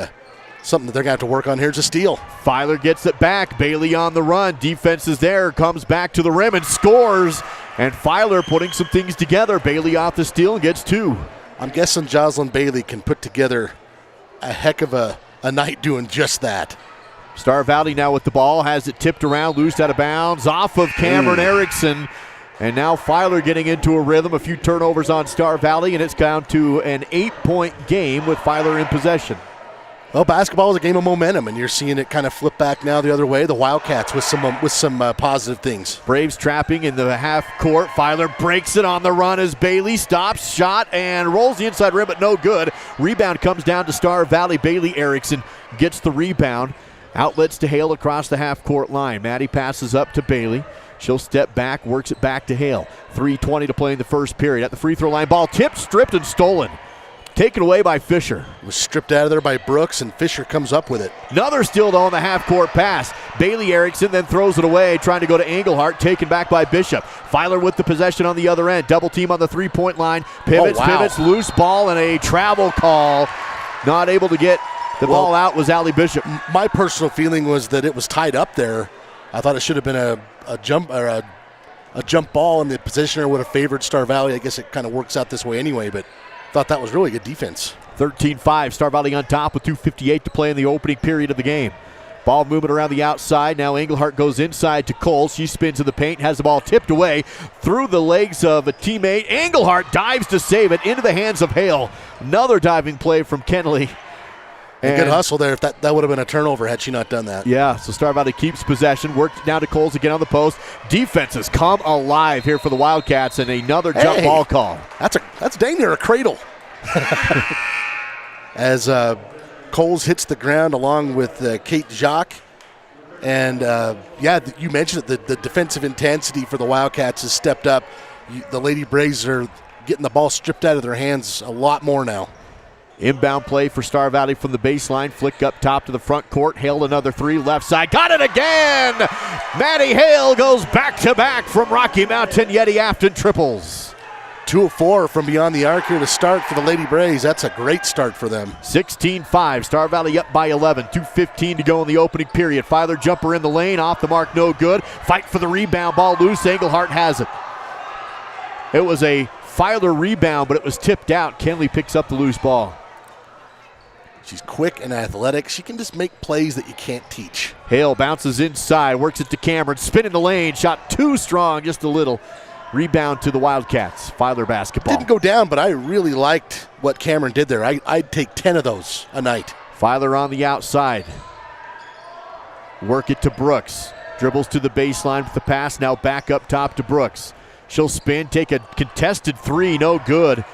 something that they're going to have to work on here. It's a steal. Filer gets it back. Bailey on the run. Defense is there. Comes back to the rim and scores. And Filer putting some things together. Bailey off the steal and gets 2. I'm guessing Jocelyn Bailey can put together a heck of a night doing just that. Star Valley now with the ball. Has it tipped around. Loose out of bounds. Off of Cameron Erickson. And now Filer getting into a rhythm. A few turnovers on Star Valley. And it's down to an 8-point game with Filer in possession. Well, basketball is a game of momentum, and you're seeing it kind of flip back now the other way. The Wildcats with some positive things. Braves trapping in the half court. Filer breaks it on the run as Bailey stops, shot, and rolls the inside rim, but no good. Rebound comes down to Star Valley. Bailey Erickson gets the rebound. Outlets to Hale across the half court line. Maddie passes up to Bailey. She'll step back, works it back to Hale. 3:20 to play in the first period. At the free throw line, ball tipped, stripped, and stolen. Taken away by Fisher. It was stripped out of there by Brooks, and Fisher comes up with it. Another steal, though, on the half-court pass. Bailey Erickson then throws it away, trying to go to Engelhardt, taken back by Bishop. Filer with the possession on the other end. Double team on the three-point line. Pivots, loose ball, and a travel call. Not able to get the ball out was Allie Bishop. My personal feeling was that it was tied up there. I thought it should have been a jump or a jump ball, and the positioner would have favored Star Valley. I guess it kind of works out this way anyway, but thought that was really good defense. 13-5, Star Valley on top with 2:58 to play in the opening period of the game. Ball moving around the outside. Now Engelhardt goes inside to Cole. She spins in the paint, has the ball tipped away through the legs of a teammate. Engelhardt dives to save it into the hands of Hale. Another diving play from Kenley. And good hustle there. If that would have been a turnover had she not done that. Yeah, so Star Valley keeps possession. Worked down to Coles again on the post. Defenses come alive here for the Wildcats, and another jump ball call. That's dang near a cradle. As Coles hits the ground along with Kate Jacques. And, you mentioned it, the defensive intensity for the Wildcats has stepped up. The Lady Braves are getting the ball stripped out of their hands a lot more now. Inbound play for Star Valley from the baseline. Flick up top to the front court. Hale another three. Left side. Got it again! Maddie Hale goes back-to-back from Rocky Mountain Yeti Afton triples. 2 of 4 from beyond the arc here to start for the Lady Braves. That's a great start for them. 16-5. Star Valley up by 11. 2:15 to go in the opening period. Filer jumper in the lane. Off the mark, no good. Fight for the rebound. Ball loose. Engelhardt has it. It was a Filer rebound, but it was tipped out. Kenley picks up the loose ball. She's quick and athletic. She can just make plays that you can't teach. Hale bounces inside, works it to Cameron. Spin in the lane, shot too strong, just a little. Rebound to the Wildcats. Filer basketball. Didn't go down, but I really liked what Cameron did there. I'd take 10 of those a night. Filer on the outside. Work it to Brooks. Dribbles to the baseline with the pass. Now back up top to Brooks. She'll spin, take a contested three, no good.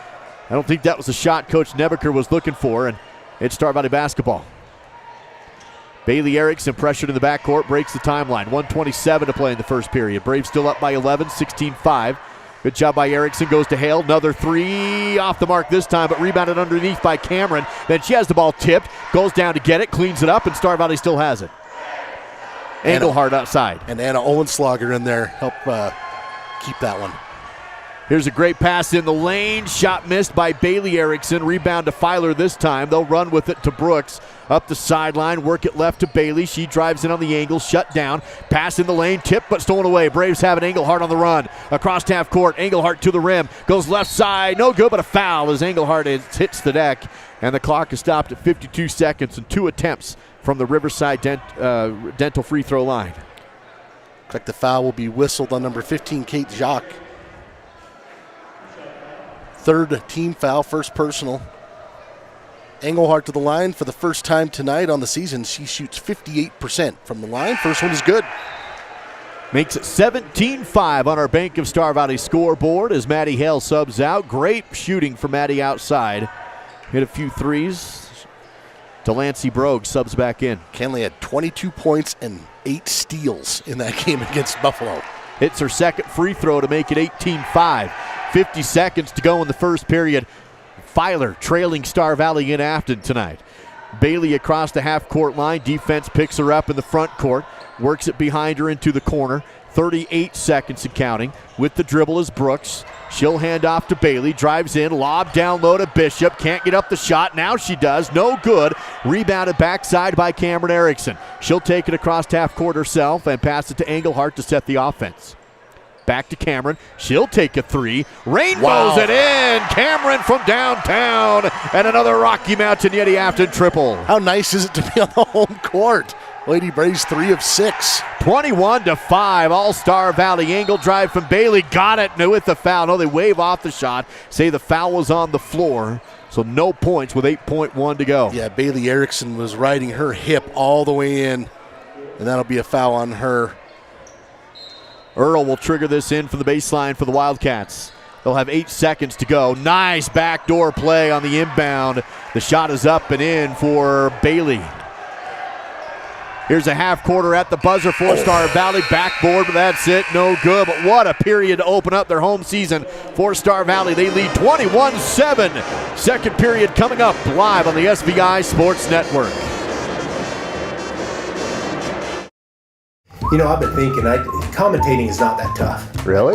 I don't think that was the shot Coach Nebeker was looking for, and it's Star Valley basketball. Bailey Erickson pressured in the backcourt, breaks the timeline. 1:27 to play in the first period. Braves still up by 11, 16-5. Good job by Erickson, goes to Hale. Another three off the mark this time, but rebounded underneath by Cameron. Then she has the ball tipped, goes down to get it, cleans it up, and Star Valley still has it. Engelhardt outside. And Anna Owenslager in there, help keep that one. Here's a great pass in the lane. Shot missed by Bailey Erickson. Rebound to Filer this time. They'll run with it to Brooks. Up the sideline. Work it left to Bailey. She drives in on the angle. Shut down. Pass in the lane. Tip but stolen away. Braves have it. Engelhardt on the run. Across half court. Engelhardt to the rim. Goes left side. No good, but a foul as Engelhardt hits the deck. And the clock is stopped at 52 seconds and 2 attempts from the Riverside Dental free throw line. Looks like the foul will be whistled on number 15, Kate Jacques. Third team foul, first personal. Engelhardt to the line for the first time tonight on the season. She shoots 58% from the line. First one is good. Makes it 17-5 on our Bank of Star Valley scoreboard as Maddie Hale subs out. Great shooting for Maddie outside. Hit a few threes. Delancey Brogue subs back in. Kenley had 22 points and 8 steals in that game against Buffalo. Hits her second free throw to make it 18-5. 50 seconds to go in the first period. Filer trailing Star Valley in Afton tonight. Bailey across the half-court line. Defense picks her up in the front court. Works it behind her into the corner. 38 seconds and counting. With the dribble is Brooks. She'll hand off to Bailey. Drives in. Lob down low to Bishop. Can't get up the shot. Now she does. No good. Rebounded backside by Cameron Erickson. She'll take it across half court herself and pass it to Engelhart to set the offense. Back to Cameron. She'll take a three. Rainbows it in. Cameron from downtown. And another Rocky Mountain Yeti Afton triple. How nice is it to be on the home court? Lady Braves 3 of 6. 21-5. All-Star Valley angle drive from Bailey. Got it with the foul. No, they wave off the shot. Say the foul was on the floor. So no points with 8.1 to go. Yeah, Bailey Erickson was riding her hip all the way in. And that'll be a foul on her. Earl will trigger this in from the baseline for the Wildcats. They'll have 8 seconds to go. Nice backdoor play on the inbound. The shot is up and in for Bailey. Here's a half quarter at the buzzer for Star Valley. Backboard, but that's it. No good. But what a period to open up their home season for Star Valley. They lead 21-7. Second period coming up live on the SVI Sports Network. You know, I've been thinking, commentating is not that tough. Really?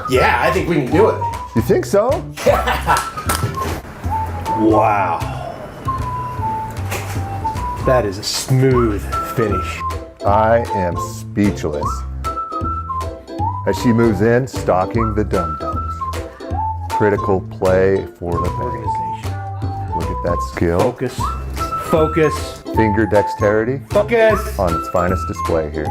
Yeah, I think we can do it. You think so? Wow. That is a smooth finish. I am speechless. As she moves in, stalking the dum-dums. Critical play for the organization. Look at that skill. Focus. Focus. Finger dexterity. Focus. On its finest display here.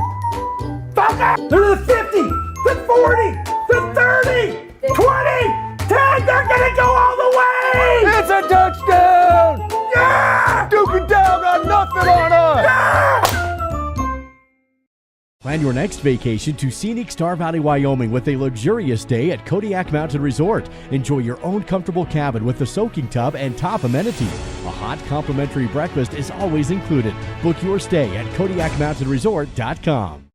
Focus! They're the 50, the 40, the 30, 20, 10, they're gonna go all the way! It's a touchdown! Yeah! Duke and Dow got nothing on us! Yeah! Plan your next vacation to scenic Star Valley, Wyoming with a luxurious stay at Kodiak Mountain Resort. Enjoy your own comfortable cabin with a soaking tub and top amenities. A hot complimentary breakfast is always included. Book your stay at KodiakMountainResort.com.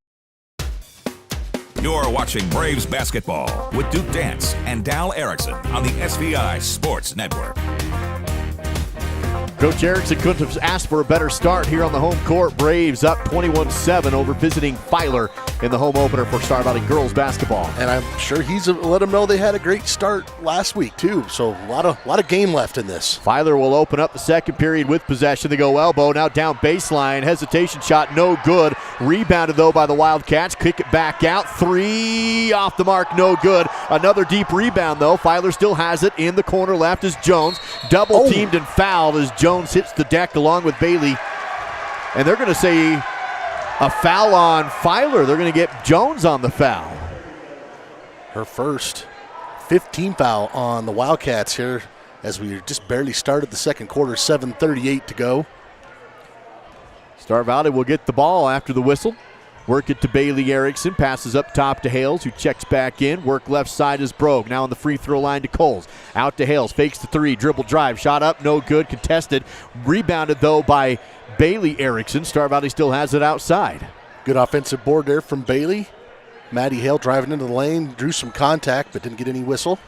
You're watching Braves basketball with Duke Dance and Dal Erickson on the SVI Sports Network. Coach Erickson couldn't have asked for a better start here on the home court. Braves up 21-7 over visiting Filer in the home opener for Star Valley girls basketball. And I'm sure he's let them know they had a great start last week too. So a lot of game left in this. Filer will open up the second period with possession. They go elbow, now down baseline. Hesitation shot, no good. Rebounded though by the Wildcats. Kick it back out. 3 off the mark, no good. Another deep rebound though. Filer still has it in the corner left is Jones. Double teamed and fouled as Jones hits the deck along with Bailey. And they're going to say a foul on Filer. They're going to get Jones on the foul. Her first 15 foul on the Wildcats here as we just barely started the second quarter. 7:38 to go. Star Valley will get the ball after the whistle. Work it to Bailey Erickson. Passes up top to Hales, who checks back in. Work left side is Brogue. Now on the free throw line to Coles. Out to Hales. Fakes the 3. Dribble drive. Shot up. No good. Contested. Rebounded, though, by Bailey Erickson. Star Valley still has it outside. Good offensive board there from Bailey. Maddie Hale driving into the lane. Drew some contact, but didn't get any whistle.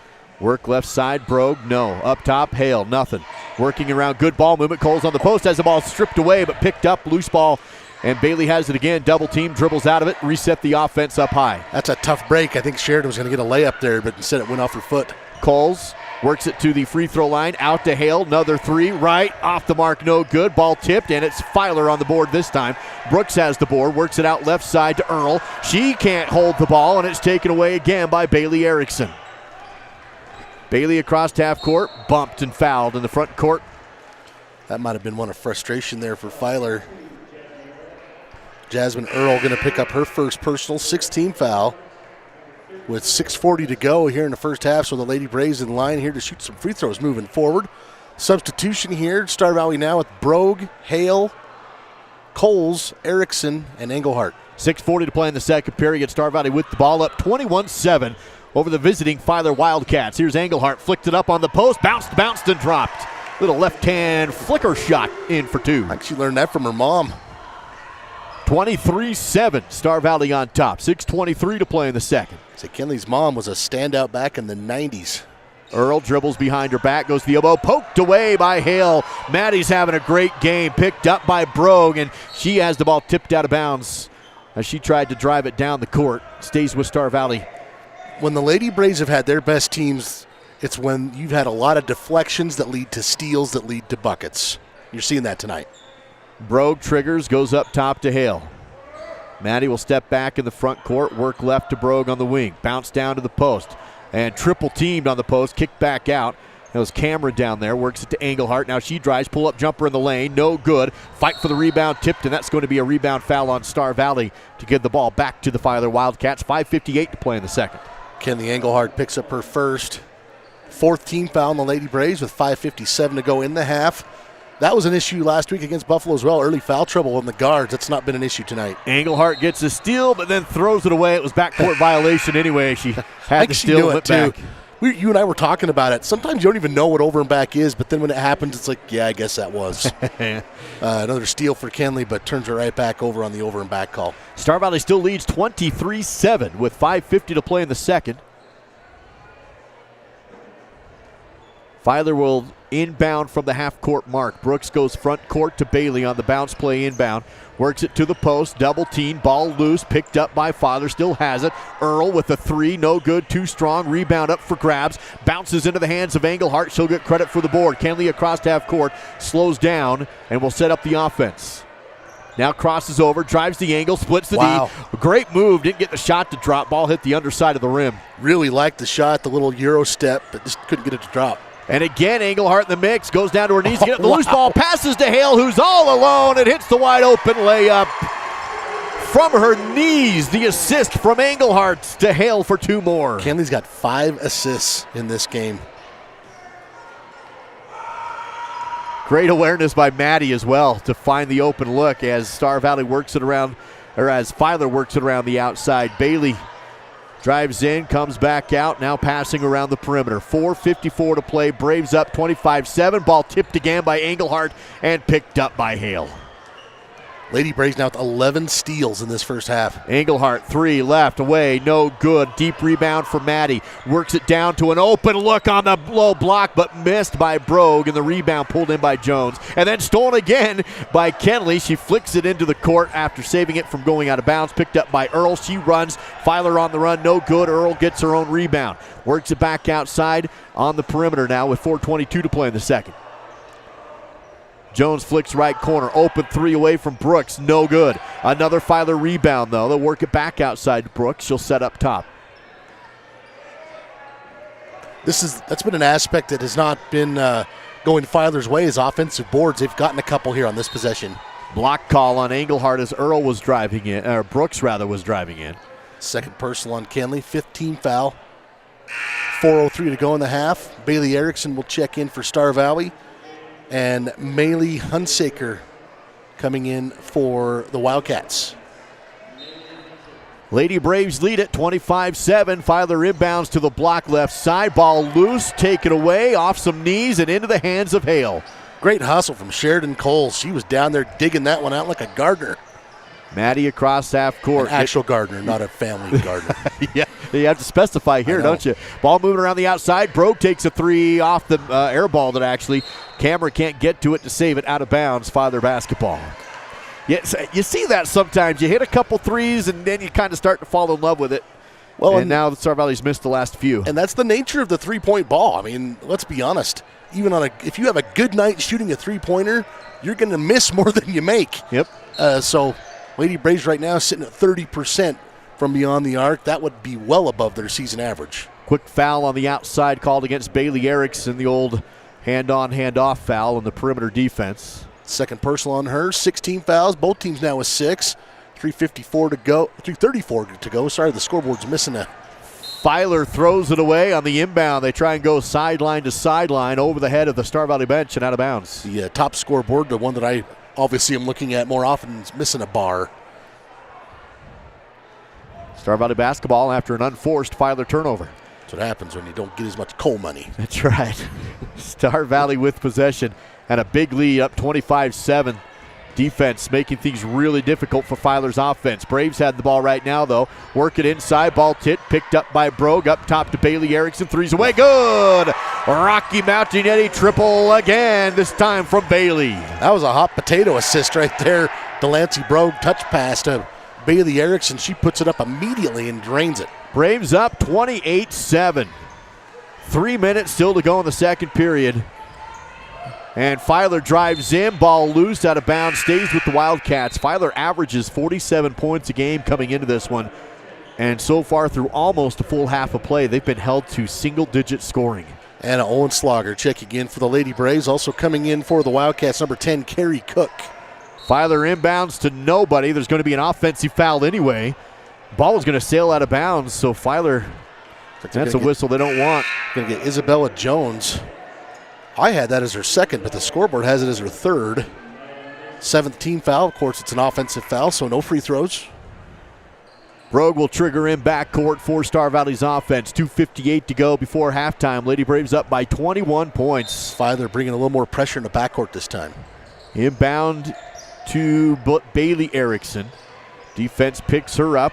Work left side. Brogue. No. Up top. Hale. Nothing. Working around. Good ball movement. Coles on the post. Has the ball stripped away, but picked up. Loose ball. And Bailey has it again. Double team, dribbles out of it, reset the offense up high. That's a tough break. I think Sheridan was going to get a layup there, but instead it went off her foot. Coles works it to the free throw line. Out to Hale. Another 3. Right. Off the mark. No good. Ball tipped, and it's Filer on the board this time. Brooks has the board. Works it out left side to Earl. She can't hold the ball, and it's taken away again by Bailey Erickson. Bailey across half court. Bumped and fouled in the front court. That might have been one of frustration there for Filer. Jasmine Earl going to pick up her first personal 16 foul with 6:40 to go here in the first half. So the Lady Braves in line here to shoot some free throws moving forward. Substitution here. Star Valley now with Brogue, Hale, Coles, Erickson, and Engelhart. 6:40 to play in the second period. Star Valley with the ball up 21-7 over the visiting Filer Wildcats. Here's Engelhardt, flicked it up on the post, bounced and dropped. Little left-hand flicker shot in for two. Like she learned that from her mom. 23-7, Star Valley on top. 6:23 to play in the second. So Kenley's mom was a standout back in the 90s. Earl dribbles behind her back, goes to the elbow, poked away by Hale. Maddie's having a great game, picked up by Brogue, and she has the ball tipped out of bounds as she tried to drive it down the court. Stays with Star Valley. When the Lady Braves have had their best teams, it's when you've had a lot of deflections that lead to steals that lead to buckets. You're seeing that tonight. Brogue triggers, goes up top to Hale. Maddie will step back in the front court, work left to Brogue on the wing, bounce down to the post, and triple teamed on the post, kick back out. That was Cameron down there, works it to Engelhardt. Now she drives, pull-up jumper in the lane, no good. Fight for the rebound, tipped, and that's going to be a rebound foul on Star Valley to give the ball back to the Filer Wildcats. 5:58 to play in the second. Kenley Engelhardt picks up her first. Fourth team foul on the Lady Braves with 5:57 to go in the half. That was an issue last week against Buffalo as well. Early foul trouble on the guards. That's not been an issue tonight. Engelhardt gets a steal, but then throws it away. It was backcourt violation anyway. She had to steal it back. You and I were talking about it. Sometimes you don't even know what over and back is, but then when it happens, it's like, yeah, I guess that was. Another steal for Kenley, but turns it right back over on the over and back call. Star Valley still leads 23-7 with 5:50 to play in the second. Filer will inbound from the half-court mark. Brooks goes front court to Bailey on the bounce play inbound. Works it to the post, double team, ball loose, picked up by Filer, still has it. Earl with a three, no good, too strong. Rebound up for grabs, bounces into the hands of Engelhardt. She'll get credit for the board. Kenley across half court, slows down, and will set up the offense. Now crosses over, drives the angle, splits the D. Great move, didn't get the shot to drop. Ball hit the underside of the rim. Really liked the shot, the little Euro step, but just couldn't get it to drop. And again, Engelhardt in the mix, goes down to her knees to get the loose ball, passes to Hale, who's all alone, and hits the wide open layup. From her knees, the assist from Engelhardt to Hale for two more. Kenley's got 5 assists in this game. Great awareness by Maddie as well to find the open look as Star Valley works it around, or as Filer works it around the outside. Bailey drives in, comes back out, now passing around the perimeter. 4:54 to play, Braves up 25-7. Ball tipped again by Engelhardt and picked up by Hale. Lady Braves now with 11 steals in this first half. Engelhardt, three, left, away, no good. Deep rebound for Maddie. Works it down to an open look on the low block, but missed by Brogue, and the rebound pulled in by Jones. And then stolen again by Kenley. She flicks it into the court after saving it from going out of bounds. Picked up by Earl. She runs. Filer on the run, no good. Earl gets her own rebound. Works it back outside on the perimeter now with 4:22 to play in the second. Jones flicks right corner, open three away from Brooks, no good. Another Filer rebound though. They'll work it back outside to Brooks. She'll set up top. That's been an aspect that has not been going Filer's way is offensive boards. They've gotten a couple here on this possession. Block call on Engelhardt as Earl was driving in, or Brooks rather was driving in. Second personal on Kenley, 15 foul. 4:03 to go in the half. Bailey Erickson will check in for Star Valley. And Maylee Hunsaker coming in for the Wildcats. Lady Braves lead it 25-7. Filer inbounds to the block left side. Ball loose, taken away, off some knees, and into the hands of Hale. Great hustle from Sheridan Coles. She was down there digging that one out like a gardener. Maddie across half court. An actual gardener, not a family gardener. Yeah, you have to specify here, don't you? Ball moving around the outside. Brogue takes a three off the air ball that actually Cameron can't get to it to save it out of bounds. Filer basketball. Yes, you see that sometimes. You hit a couple threes and then you kind of start to fall in love with it. Well, and now Star Valley's missed the last few. And that's the nature of the three-point ball. I mean, let's be honest. Even if you have a good night shooting a three-pointer, you're going to miss more than you make. Yep. So Lady Braves right now sitting at 30% from beyond the arc. That would be well above their season average. Quick foul on the outside called against Bailey Erickson, the old hand-on, hand-off foul on the perimeter defense. Second personal on her, 16 fouls. Both teams now with 6. 3:34 to go. 3:34 to go. Sorry, the scoreboard's missing a. Filer throws it away on the inbound. They try and go sideline to sideline over the head of the Star Valley bench and out of bounds. The top scoreboard, the one that I obviously am looking at more often, is missing a bar. Star Valley basketball after an unforced Filer turnover. That's what happens when you don't get as much coal money. That's right. Star Valley with possession and a big lead, up 25-7. Defense making things really difficult for Filer's offense. Braves had the ball right now, though. Work it inside. Ball picked up by Brogue. Up top to Bailey Erickson. Three's away. Good. Rocky Mountain Eddie triple again, this time from Bailey. That was a hot potato assist right there. Delancey Brogue touch pass to Bailey Erickson. She puts it up immediately and drains it. Braves up 28-7. 3 minutes still to go in the second period. And Filer drives in, ball loose, out of bounds, stays with the Wildcats. Filer averages 47 points a game coming into this one. And so far through almost a full half of play, they've been held to single-digit scoring. Anna Owenslager checking in for the Lady Braves. Also coming in for the Wildcats, number 10, Carrie Cook. Filer inbounds to nobody. There's going to be an offensive foul anyway. Ball is going to sail out of bounds, so Filer, that's a whistle they don't want. Going to get Isabella Jones. I had that as her second, but the scoreboard has it as her third. 7th team foul. Of course, it's an offensive foul, so no free throws. Brogue will trigger in backcourt for Star Valley's offense. 2:58 to go before halftime. Lady Braves up by 21 points. Filer bringing a little more pressure in the backcourt this time. Inbound to Bailey Erickson. Defense picks her up.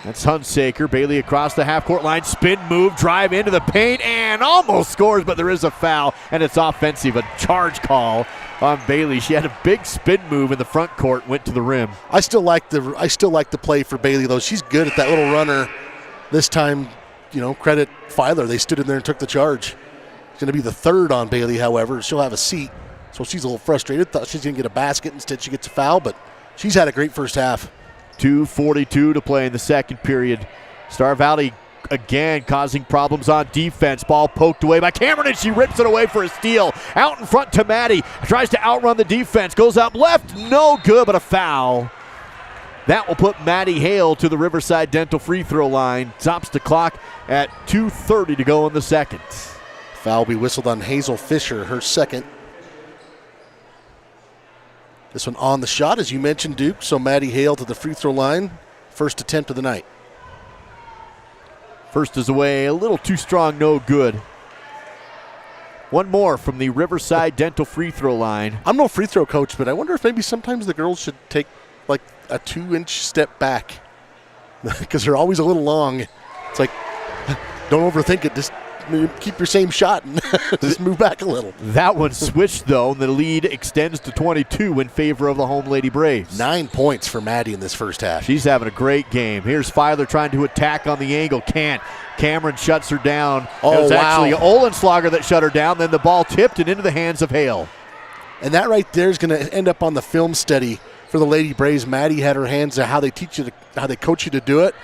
That's Hunsaker. Bailey across the half-court line. Spin move, drive into the paint, and almost scores, but there is a foul, and it's offensive. A charge call on Bailey. She had a big spin move in the front court, went to the rim. I still like the play for Bailey, though. She's good at that little runner. This time, credit Filer. They stood in there and took the charge. It's going to be the third on Bailey, however. She'll have a seat, so she's a little frustrated. Thought she's going to get a basket. Instead, she gets a foul, but she's had a great first half. 2:42 to play in the second period. Star Valley again causing problems on defense. Ball poked away by Cameron, and she rips it away for a steal. Out in front to Maddie. Tries to outrun the defense. Goes up left. No good, but a foul. That will put Maddie Hale to the Riverside Dental free throw line. Stops the clock at 2:30 to go in the second. Foul will be whistled on Hazel Fisher, her second. This one on the shot, as you mentioned, Duke. So Maddie Hale to the free throw line. First attempt of the night. First is away, a little too strong, no good. One more from the Riverside Dental free throw line. I'm no free throw coach, but I wonder if maybe sometimes the girls should take like a 2-inch step back because they're always a little long. It's like, don't overthink it. Just keep your same shot and just move back a little. That one switched, though, and the lead extends to 22 in favor of the home Lady Braves. 9 points for Maddie in this first half. She's having a great game. Here's Filer trying to attack on the angle. Can't. Cameron shuts her down. Oh, it was actually wow. Olenslager that shut her down. Then the ball tipped and into the hands of Hale. And that right there is going to end up on the film study for the Lady Braves. Maddie had her hands on how they coach you to do it.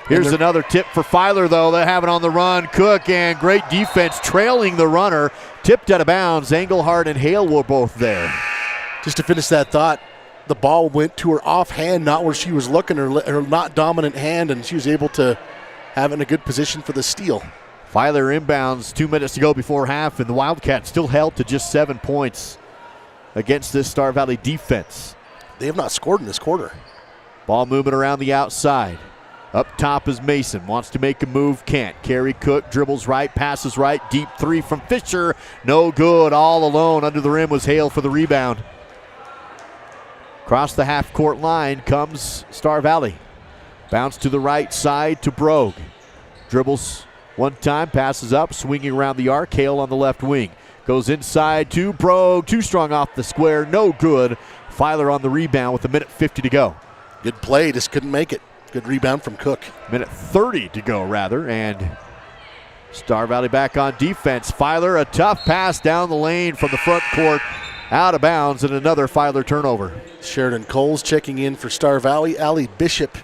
Here's another tip for Filer, though. They have it on the run. Cook, and great defense trailing the runner. Tipped out of bounds. Engelhardt and Hale were both there. Just to finish that thought, the ball went to her offhand, not where she was looking, her not dominant hand, and she was able to have it in a good position for the steal. Filer inbounds, 2 minutes to go before half, and the Wildcats still held to just 7 points against this Star Valley defense. They have not scored in this quarter. Ball moving around the outside. Up top is Mason. Wants to make a move. Can't. Carrie Cook dribbles right, passes right. Deep three from Fisher. No good. All alone under the rim was Hale for the rebound. Across the half-court line comes Star Valley. Bounce to the right side to Brogue. Dribbles one time, passes up, swinging around the arc. Hale on the left wing. Goes inside to Brogue. Too strong off the square. No good. Filer on the rebound with 1:50 to go. Good play. Just couldn't make it. Good rebound from Cook. 1:30 to go, rather, and Star Valley back on defense. Filer, a tough pass down the lane from the front court, out of bounds, and another Filer turnover. Sheridan Coles checking in for Star Valley. Allie Bishop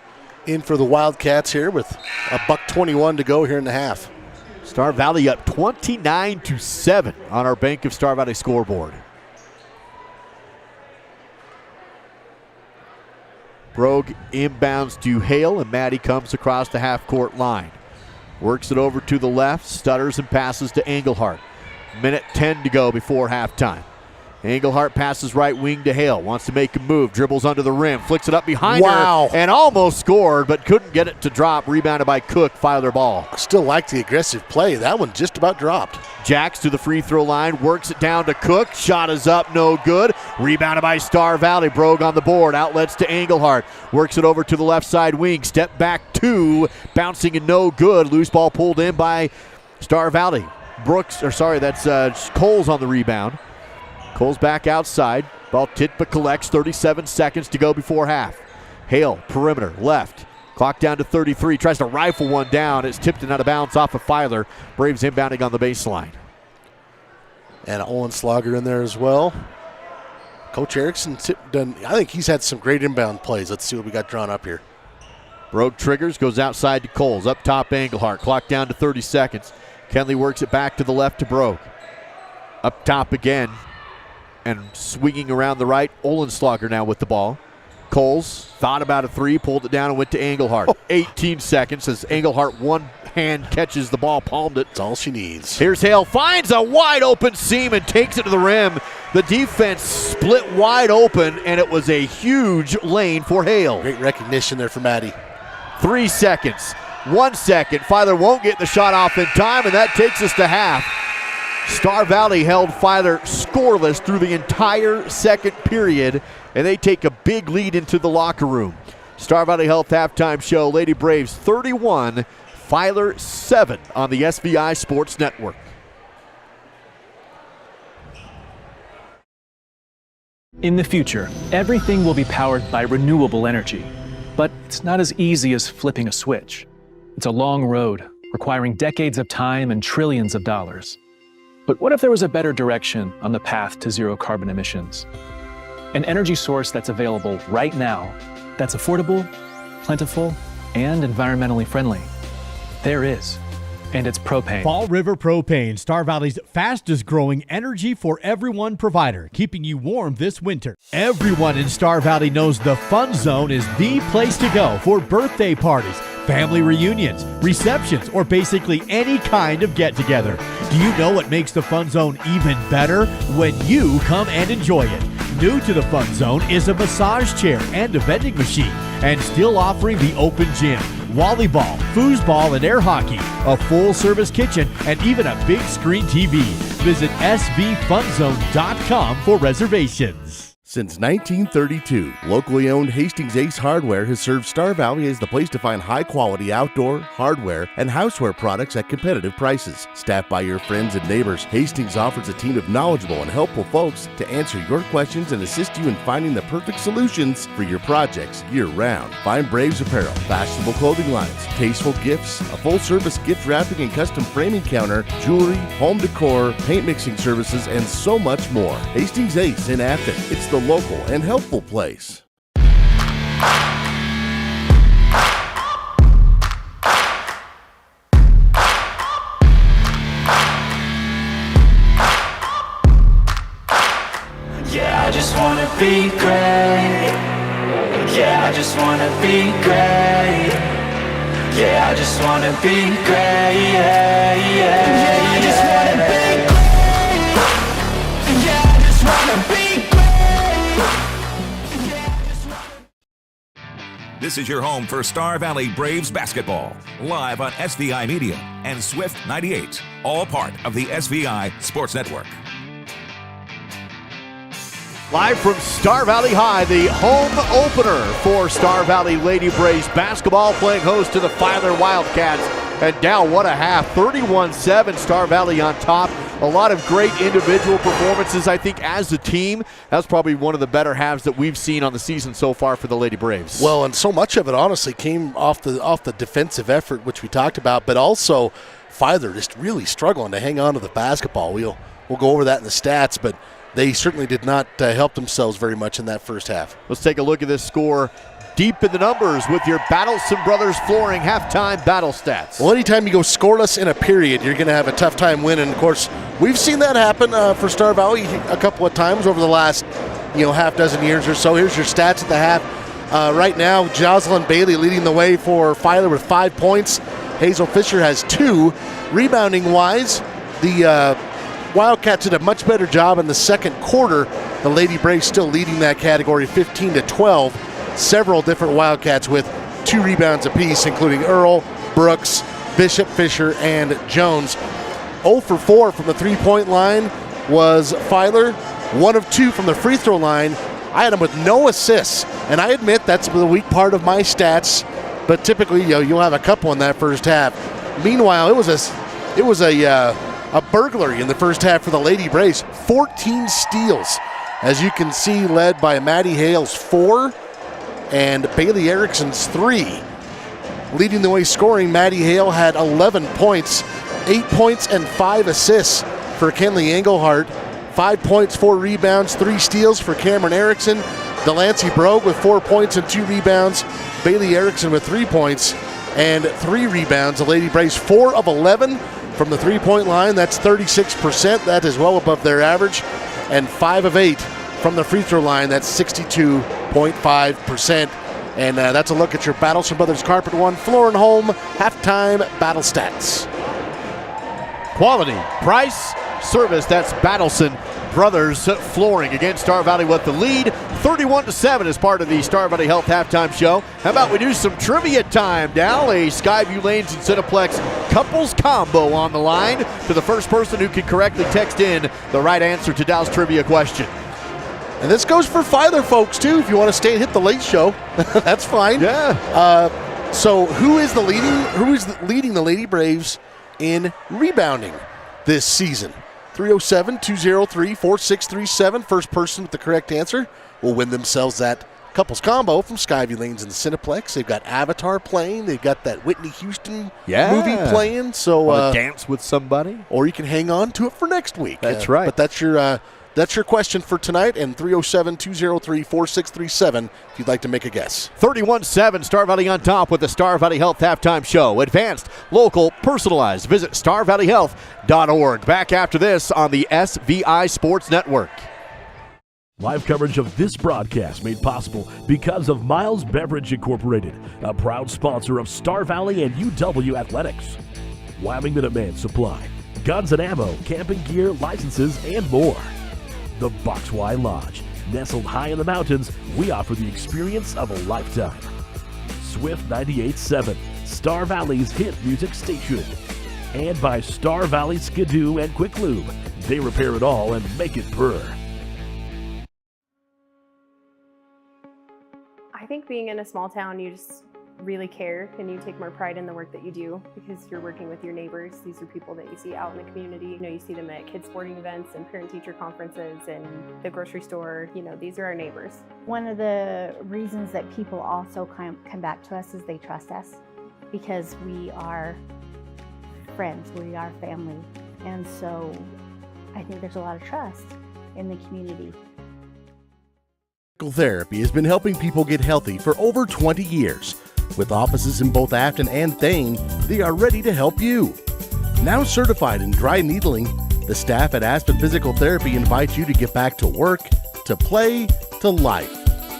in for the Wildcats here with $1:21 to go here in the half. Star Valley up 29-7 on our Bank of Star Valley scoreboard. Brogue inbounds to Hale, and Maddie comes across the half-court line. Works it over to the left, stutters and passes to Engelhardt. 1:10 to go before halftime. Engelhardt passes right wing to Hale. Wants to make a move. Dribbles under the rim. Flicks it up behind Wow. her. And almost scored, but couldn't get it to drop. Rebounded by Cook. Filer ball. Still like the aggressive play. That one just about dropped. Jacks to the free throw line. Works it down to Cook. Shot is up. No good. Rebounded by Star Valley. Brogue on the board. Outlets to Engelhardt. Works it over to the left side wing. Step back 2. Bouncing and no good. Loose ball pulled in by Star Valley. That's Coles on the rebound. Coles back outside. Ball tipped but collects. 37 seconds to go before half. Hale, perimeter, left. Clock down to 33. Tries to rifle one down. It's tipped and out of bounds off of Filer. Braves inbounding on the baseline. And Olenslager in there as well. Coach Erickson, I think he's had some great inbound plays. Let's see what we got drawn up here. Brogue triggers, goes outside to Coles. Up top, Engelhardt. Clock down to 30 seconds. Kenley works it back to the left to Brogue. Up top again. And swinging around the right, Olenslager now with the ball. Coles thought about a 3, pulled it down and went to Engelhardt. 18 seconds as Engelhardt one hand catches the ball, palmed it. That's all she needs. Here's Hale, finds a wide open seam and takes it to the rim. The defense split wide open, and it was a huge lane for Hale. Great recognition there for Maddie. 3 seconds, 1 second. Filer won't get the shot off in time, and that takes us to half. Star Valley held Filer scoreless through the entire second period, and they take a big lead into the locker room. Star Valley Health halftime show, Lady Braves 31, Filer 7 on the SVI Sports Network. In the future, everything will be powered by renewable energy, but it's not as easy as flipping a switch. It's a long road, requiring decades of time and trillions of dollars. But what if there was a better direction on the path to zero carbon emissions? An energy source that's available right now, that's affordable, plentiful, and environmentally friendly. There is, and it's propane. Fall River Propane, Star Valley's fastest growing energy for everyone provider, keeping you warm this winter. Everyone in Star Valley knows the Fun Zone is the place to go for birthday parties, family reunions, receptions, or basically any kind of get-together. Do you know what makes the Fun Zone even better? When you come and enjoy it. New to the Fun Zone is a massage chair and a vending machine, and still offering the open gym, volleyball, foosball, and air hockey, a full-service kitchen, and even a big screen TV. Visit svfunzone.com for reservations. Since 1932, locally owned Hastings Ace Hardware has served Star Valley as the place to find high-quality outdoor, hardware, and houseware products at competitive prices. Staffed by your friends and neighbors, Hastings offers a team of knowledgeable and helpful folks to answer your questions and assist you in finding the perfect solutions for your projects year-round. Find Braves apparel, fashionable clothing lines, tasteful gifts, a full-service gift wrapping and custom framing counter, jewelry, home decor, paint mixing services, and so much more. Hastings Ace in Afton. It's the local and helpful place. Yeah, I just wanna be great. Yeah, I just wanna be great. Yeah, I just wanna be great. Yeah, yeah, I just wanna be great. Yeah, I just wanna be This is your home for Star Valley Braves basketball, live on SVI Media and Swift 98, all part of the SVI Sports Network. Live from Star Valley High, the home opener for Star Valley Lady Braves basketball, playing host to the Filer Wildcats. And down, what a half, 31-7, Star Valley on top. A lot of great individual performances, I think, as a team. That's probably one of the better halves that we've seen on the season so far for the Lady Braves. Well, and so much of it, honestly, came off the defensive effort, which we talked about, but also Filer just really struggling to hang on to the basketball. We'll go over that in the stats, but they certainly did not help themselves very much in that first half. Let's take a look at this score deep in the numbers with your Battleston Brothers Flooring halftime battle stats. Well, anytime you go scoreless in a period, you're going to have a tough time winning. Of course, we've seen that happen for Star Valley a couple of times over the last half dozen years or so. Here's your stats at the half. Right now, Jocelyn Bailey leading the way for Filer with 5 points. Hazel Fisher has 2. Rebounding-wise, the Wildcats did a much better job in the second quarter. The Lady Braves still leading that category 15-12. Several different Wildcats with 2 rebounds apiece, including Earl, Brooks, Bishop, Fisher, and Jones. 0 for 4 from the three-point line was Filer. 1 of 2 from the free throw line. I had him with no assists, and I admit that's the weak part of my stats, but typically you'll have a couple in that first half. Meanwhile, it was a burglary in the first half for the Lady Braves. 14 steals, as you can see, led by Maddie Hale's 4 and Bailey Erickson's 3. Leading the way scoring, Maddie Hale had 11 points, 8 points and 5 assists for Kenley Engelhardt. 5 points, 4 rebounds, 3 steals for Cameron Erickson. Delancey Brogue with 4 points and 2 rebounds. Bailey Erickson with 3 points and 3 rebounds. The Lady Braves 4 of 11 from the three-point line. That's 36%. That is well above their average. And 5 of 8 from the free throw line. That's 62.5%. And that's a look at your Battleston Brothers Carpet One Floor and Home halftime battle stats. Quality, price, service. That's Battleston Brothers Flooring. Again, Star Valley with the lead, 31-7 as part of the Star Valley Health halftime show. How about we do some trivia time, Dal? A Skyview Lanes and Cineplex couples combo on the line to the first person who can correctly text in the right answer to Dal's trivia question. And this goes for Filer folks, too. If you want to stay and hit the late show, that's fine. Yeah. So who is leading the Lady Braves in rebounding this season? 307-203-4637. First person with the correct answer will win themselves that couples combo from Skyview Lanes and the Cineplex. They've got Avatar playing. They've got that Whitney Houston movie playing. So dance with somebody. Or you can hang on to it for next week. That's right. But that's your question for tonight, and 307-203-4637 if you'd like to make a guess. 31-7, Star Valley on top with the Star Valley Health halftime show. Advanced, local, personalized. Visit starvalleyhealth.org. Back after this on the SVI Sports Network. Live coverage of this broadcast made possible because of Miles Beverage Incorporated, a proud sponsor of Star Valley and UW Athletics. Wyoming Minuteman Supply, guns and ammo, camping gear, licenses, and more. The Box Y Lodge. Nestled high in the mountains, we offer the experience of a lifetime. Swift 98.7, Star Valley's hit music station. And by Star Valley Skidoo and Quick Lube. They repair it all and make it purr. I think being in a small town, you just really care and you take more pride in the work that you do because you're working with your neighbors. These are people that you see out in the community. You see them at kids sporting events and parent-teacher conferences and the grocery store. These are our neighbors. One of the reasons that people also come back to us is they trust us because we are friends, we are family. And so I think there's a lot of trust in the community. Physical Therapy has been helping people get healthy for over 20 years. With offices in both Afton and Thane, they are ready to help you. Now certified in dry needling, the staff at Aspen Physical Therapy invite you to get back to work, to play, to life.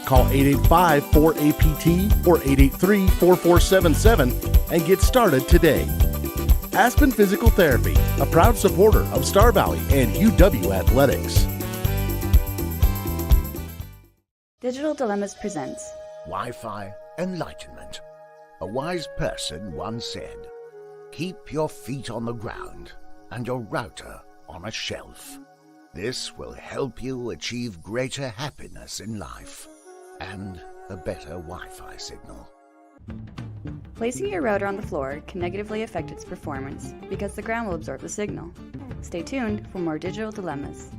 Call 885-4APT or 883-4477 and get started today. Aspen Physical Therapy, a proud supporter of Star Valley and UW Athletics. Digital Dilemmas presents Wi-Fi Enlightenment. A wise person once said, "Keep your feet on the ground and your router on a shelf. This will help you achieve greater happiness in life and a better Wi-Fi signal." Placing your router on the floor can negatively affect its performance because the ground will absorb the signal. Stay tuned for more Digital Dilemmas.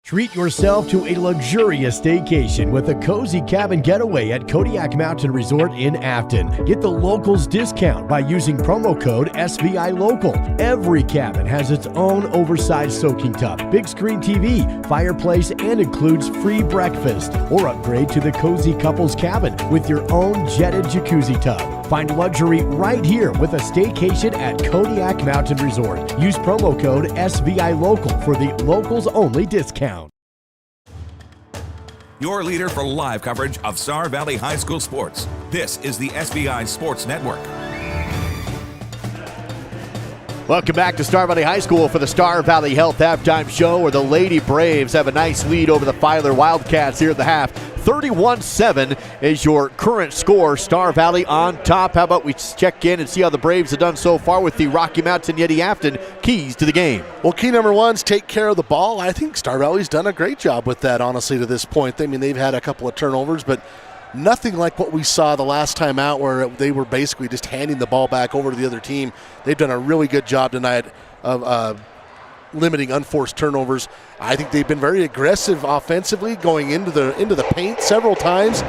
Treat yourself to a luxurious staycation with a cozy cabin getaway at Kodiak Mountain Resort in Afton. Get the locals discount by using promo code SVILOCAL. Every cabin has its own oversized soaking tub, big screen TV, fireplace, and includes free breakfast. Or upgrade to the cozy couples cabin with your own jetted jacuzzi tub. Find luxury right here with a staycation at Kodiak Mountain Resort. Use promo code SVILOCAL for the locals only discount. Your leader for live coverage of Star Valley High School sports. This is the SVI Sports Network. Welcome back to Star Valley High School for the Star Valley Health Halftime Show, where the Lady Braves have a nice lead over the Filer Wildcats here at the half. 31-7 is your current score. Star Valley on top. How about we check in and see how the Braves have done so far with the Rocky Mountain Yeti Afton keys to the game? Well, key number one is take care of the ball. I think Star Valley's done a great job with that, honestly, to this point. I mean, they've had a couple of turnovers, but nothing like what we saw the last time out where they were basically just handing the ball back over to the other team. They've done a really good job tonight of limiting unforced turnovers. I think they've been very aggressive offensively, going into the paint several times,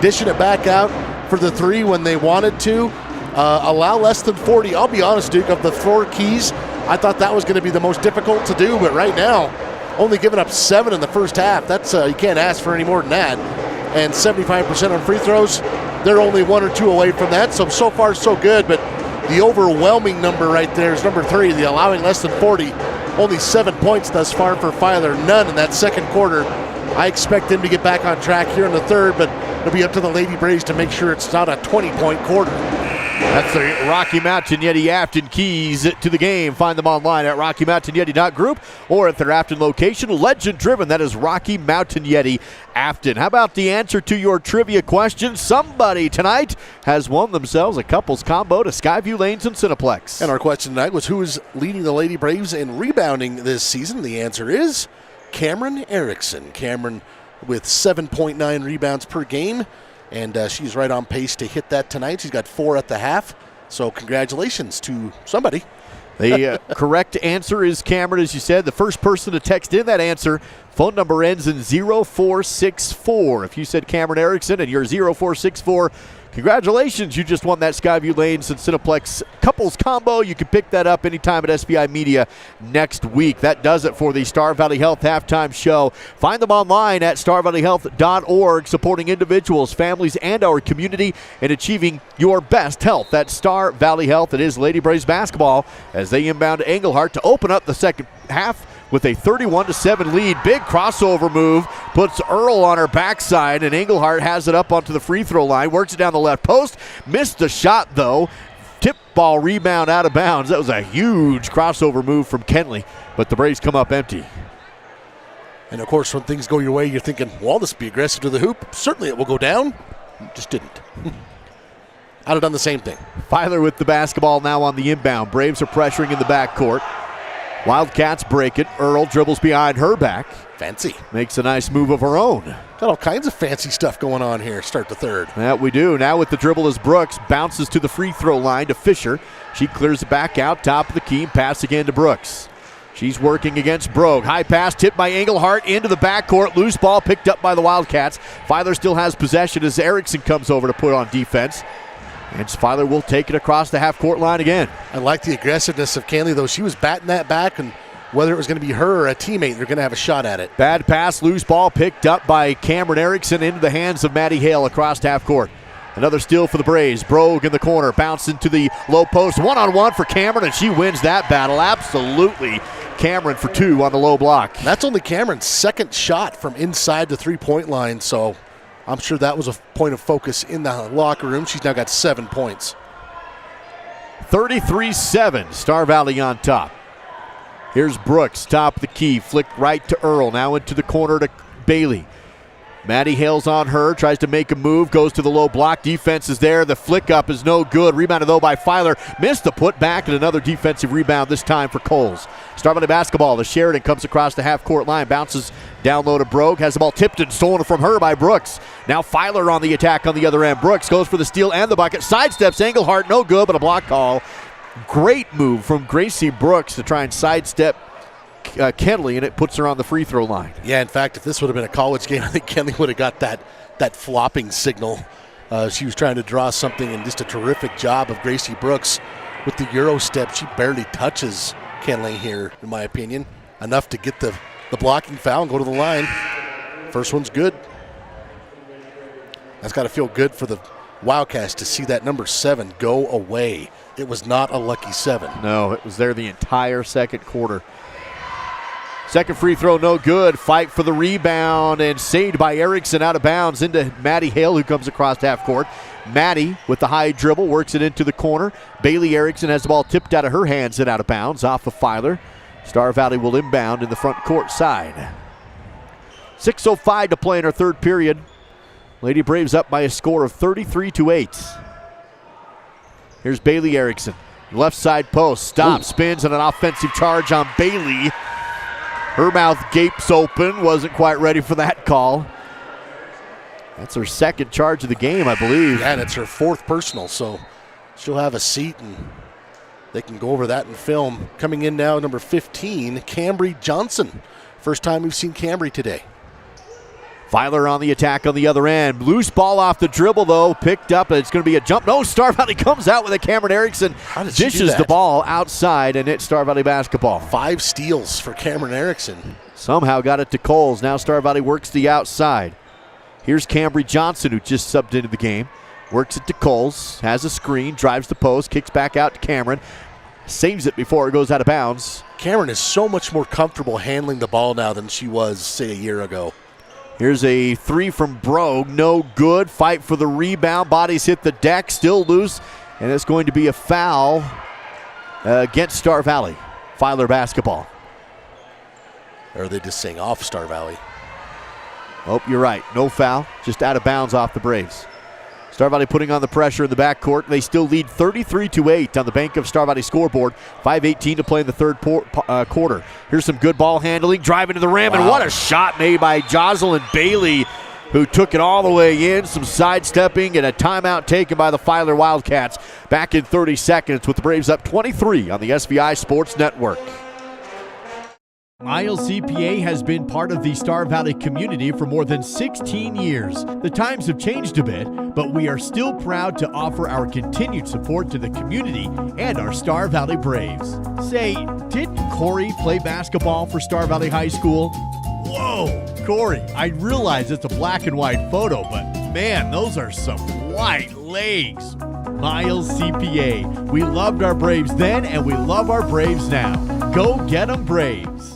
dishing it back out for the three when they wanted to. Allow less than 40. I'll be honest, Duke, of the 4 keys, I thought that was going to be the most difficult to do, but right now, only giving up 7 in the first half. That's you can't ask for any more than that. And 75% on free throws, they're only 1 or 2 away from that. So far, so good. But the overwhelming number right there is number 3, the allowing less than 40. Only 7 points thus far for Filer, none in that second quarter. I expect them to get back on track here in the third, but it'll be up to the Lady Braves to make sure it's not a 20-point quarter. That's the Rocky Mountain Yeti Afton keys to the game. Find them online at RockyMountainYeti.group or at their Afton location. Legend driven, that is Rocky Mountain Yeti Afton. How about the answer to your trivia question? Somebody tonight has won themselves a couples combo to Skyview Lanes and Cineplex. And our question tonight was, who is leading the Lady Braves in rebounding this season? The answer is Cameron Erickson. Cameron with 7.9 rebounds per game. And she's right on pace to hit that tonight. She's got 4 at the half. So congratulations to somebody. The correct answer is Cameron, as you said. The first person to text in that answer, phone number ends in 0464. If you said Cameron Erickson and you're 0464, congratulations. You just won that Skyview Lanes and Cineplex couples combo. You can pick that up anytime at SVI Media next week. That does it for the Star Valley Health Halftime Show. Find them online at starvalleyhealth.org, supporting individuals, families, and our community in achieving your best health. That's Star Valley Health. It is Lady Braves basketball as they inbound to Engelhart to open up the second half with a 31-7 lead. Big crossover move, puts Earl on her backside, and Engelhart has it up onto the free throw line, works it down the left post, missed the shot though. Tip ball rebound out of bounds. That was a huge crossover move from Kenley, but the Braves come up empty. And of course, when things go your way, you're thinking, well, this will be aggressive to the hoop. Certainly it will go down. Just didn't. I'd have done the same thing. Filer with the basketball now on the inbound. Braves are pressuring in the backcourt. Wildcats break it. Earl dribbles behind her back. Fancy. Makes a nice move of her own. Got all kinds of fancy stuff going on here. Start the third. That we do. Now with the dribble is Brooks. Bounces to the free throw line to Fisher. She clears it back out. Top of the key. Pass again to Brooks. She's working against Brogue. High pass tipped by Engelhart into the backcourt. Loose ball picked up by the Wildcats. Filer still has possession as Erickson comes over to put on defense. And Filer will take it across the half-court line again. I like the aggressiveness of Kenley, though. She was batting that back, and whether it was going to be her or a teammate, they're going to have a shot at it. Bad pass, loose ball picked up by Cameron Erickson into the hands of Maddie Hale across half-court. Another steal for the Braves. Brogue in the corner, bouncing to the low post. One-on-one for Cameron, and she wins that battle. Absolutely. Cameron for 2 on the low block. That's only Cameron's second shot from inside the three-point line, so I'm sure that was a point of focus in the locker room. She's now got 7 points. 33-7, Star Valley on top. Here's Brooks, top of the key, flicked right to Earl, now into the corner to Bailey. Maddie Hale's on her, tries to make a move, goes to the low block. Defense is there. The flick up is no good. Rebounded though by Filer. Missed the put back, and another defensive rebound this time for Coles. Star Valley basketball. The Sheridan comes across the half-court line, bounces down low to Brogue, has the ball tipped and stolen from her by Brooks. Now Filer on the attack on the other end. Brooks goes for the steal and the bucket. Sidesteps Engelhart, no good, but a block call. Great move from Gracie Brooks to try and sidestep Kenley, and it puts her on the free throw line. Yeah, in fact, if this would have been a college game, I think Kenley would have got that flopping signal. She was trying to draw something, and just a terrific job of Gracie Brooks with the Euro step. She barely touches Kenley here, in my opinion. Enough to get the blocking foul and go to the line. First one's good. That's got to feel good for the Wildcats to see that number 7 go away. It was not a lucky 7. No, it was there the entire second quarter. Second free throw, no good. Fight for the rebound and saved by Erickson out of bounds into Maddie Hale, who comes across half court. Maddie with the high dribble works it into the corner. Bailey Erickson has the ball tipped out of her hands and out of bounds off of Filer. Star Valley will inbound in the front court side. 6:05 to play in our third period. Lady Braves up by a score of 33-8. Here's Bailey Erickson. Left side post. Stops, spins, and an offensive charge on Bailey. Her mouth gapes open. Wasn't quite ready for that call. That's her second charge of the game, I believe. Yeah, and it's her fourth personal, so she'll have a seat and they can go over that in film. Coming in now, number 15, Cambry Johnson. First time we've seen Cambry today. Filer on the attack on the other end. Loose ball off the dribble, though. Picked up. It's going to be a jump. No, Star Valley comes out with a Cameron Erickson. Dishes the ball outside, and it's Star Valley basketball. 5 steals for Cameron Erickson. Somehow got it to Coles. Now Star Valley works the outside. Here's Cambry Johnson, who just subbed into the game. Works it to Coles. Has a screen. Drives the post. Kicks back out to Cameron. Saves it before it goes out of bounds. Cameron is so much more comfortable handling the ball now than she was, say, a year ago. Here's a 3 from Brogue. No good. Fight for the rebound. Bodies hit the deck. Still loose. And it's going to be a foul against Star Valley. Filer basketball. Or are they just saying off Star Valley? Oh, you're right. No foul. Just out of bounds off the Braves. Star Valley putting on the pressure in the backcourt. They still lead 33-8 on the Bank of Star Valley scoreboard. 5:18 to play in the third quarter. Here's some good ball handling. Driving to the rim, and what a shot made by Jocelyn Bailey, who took it all the way in. Some sidestepping and a timeout taken by the Filer Wildcats. Back in 30 seconds with the Braves up 23 on the SVI Sports Network. Miles CPA has been part of the Star Valley community for more than 16 years. The times have changed a bit, but we are still proud to offer our continued support to the community and our Star Valley Braves. Say, didn't Corey play basketball for Star Valley High School? Whoa, Corey, I realize it's a black and white photo, but man, those are some white legs. Miles CPA. We loved our Braves then, and we love our Braves now. Go get 'em, Braves.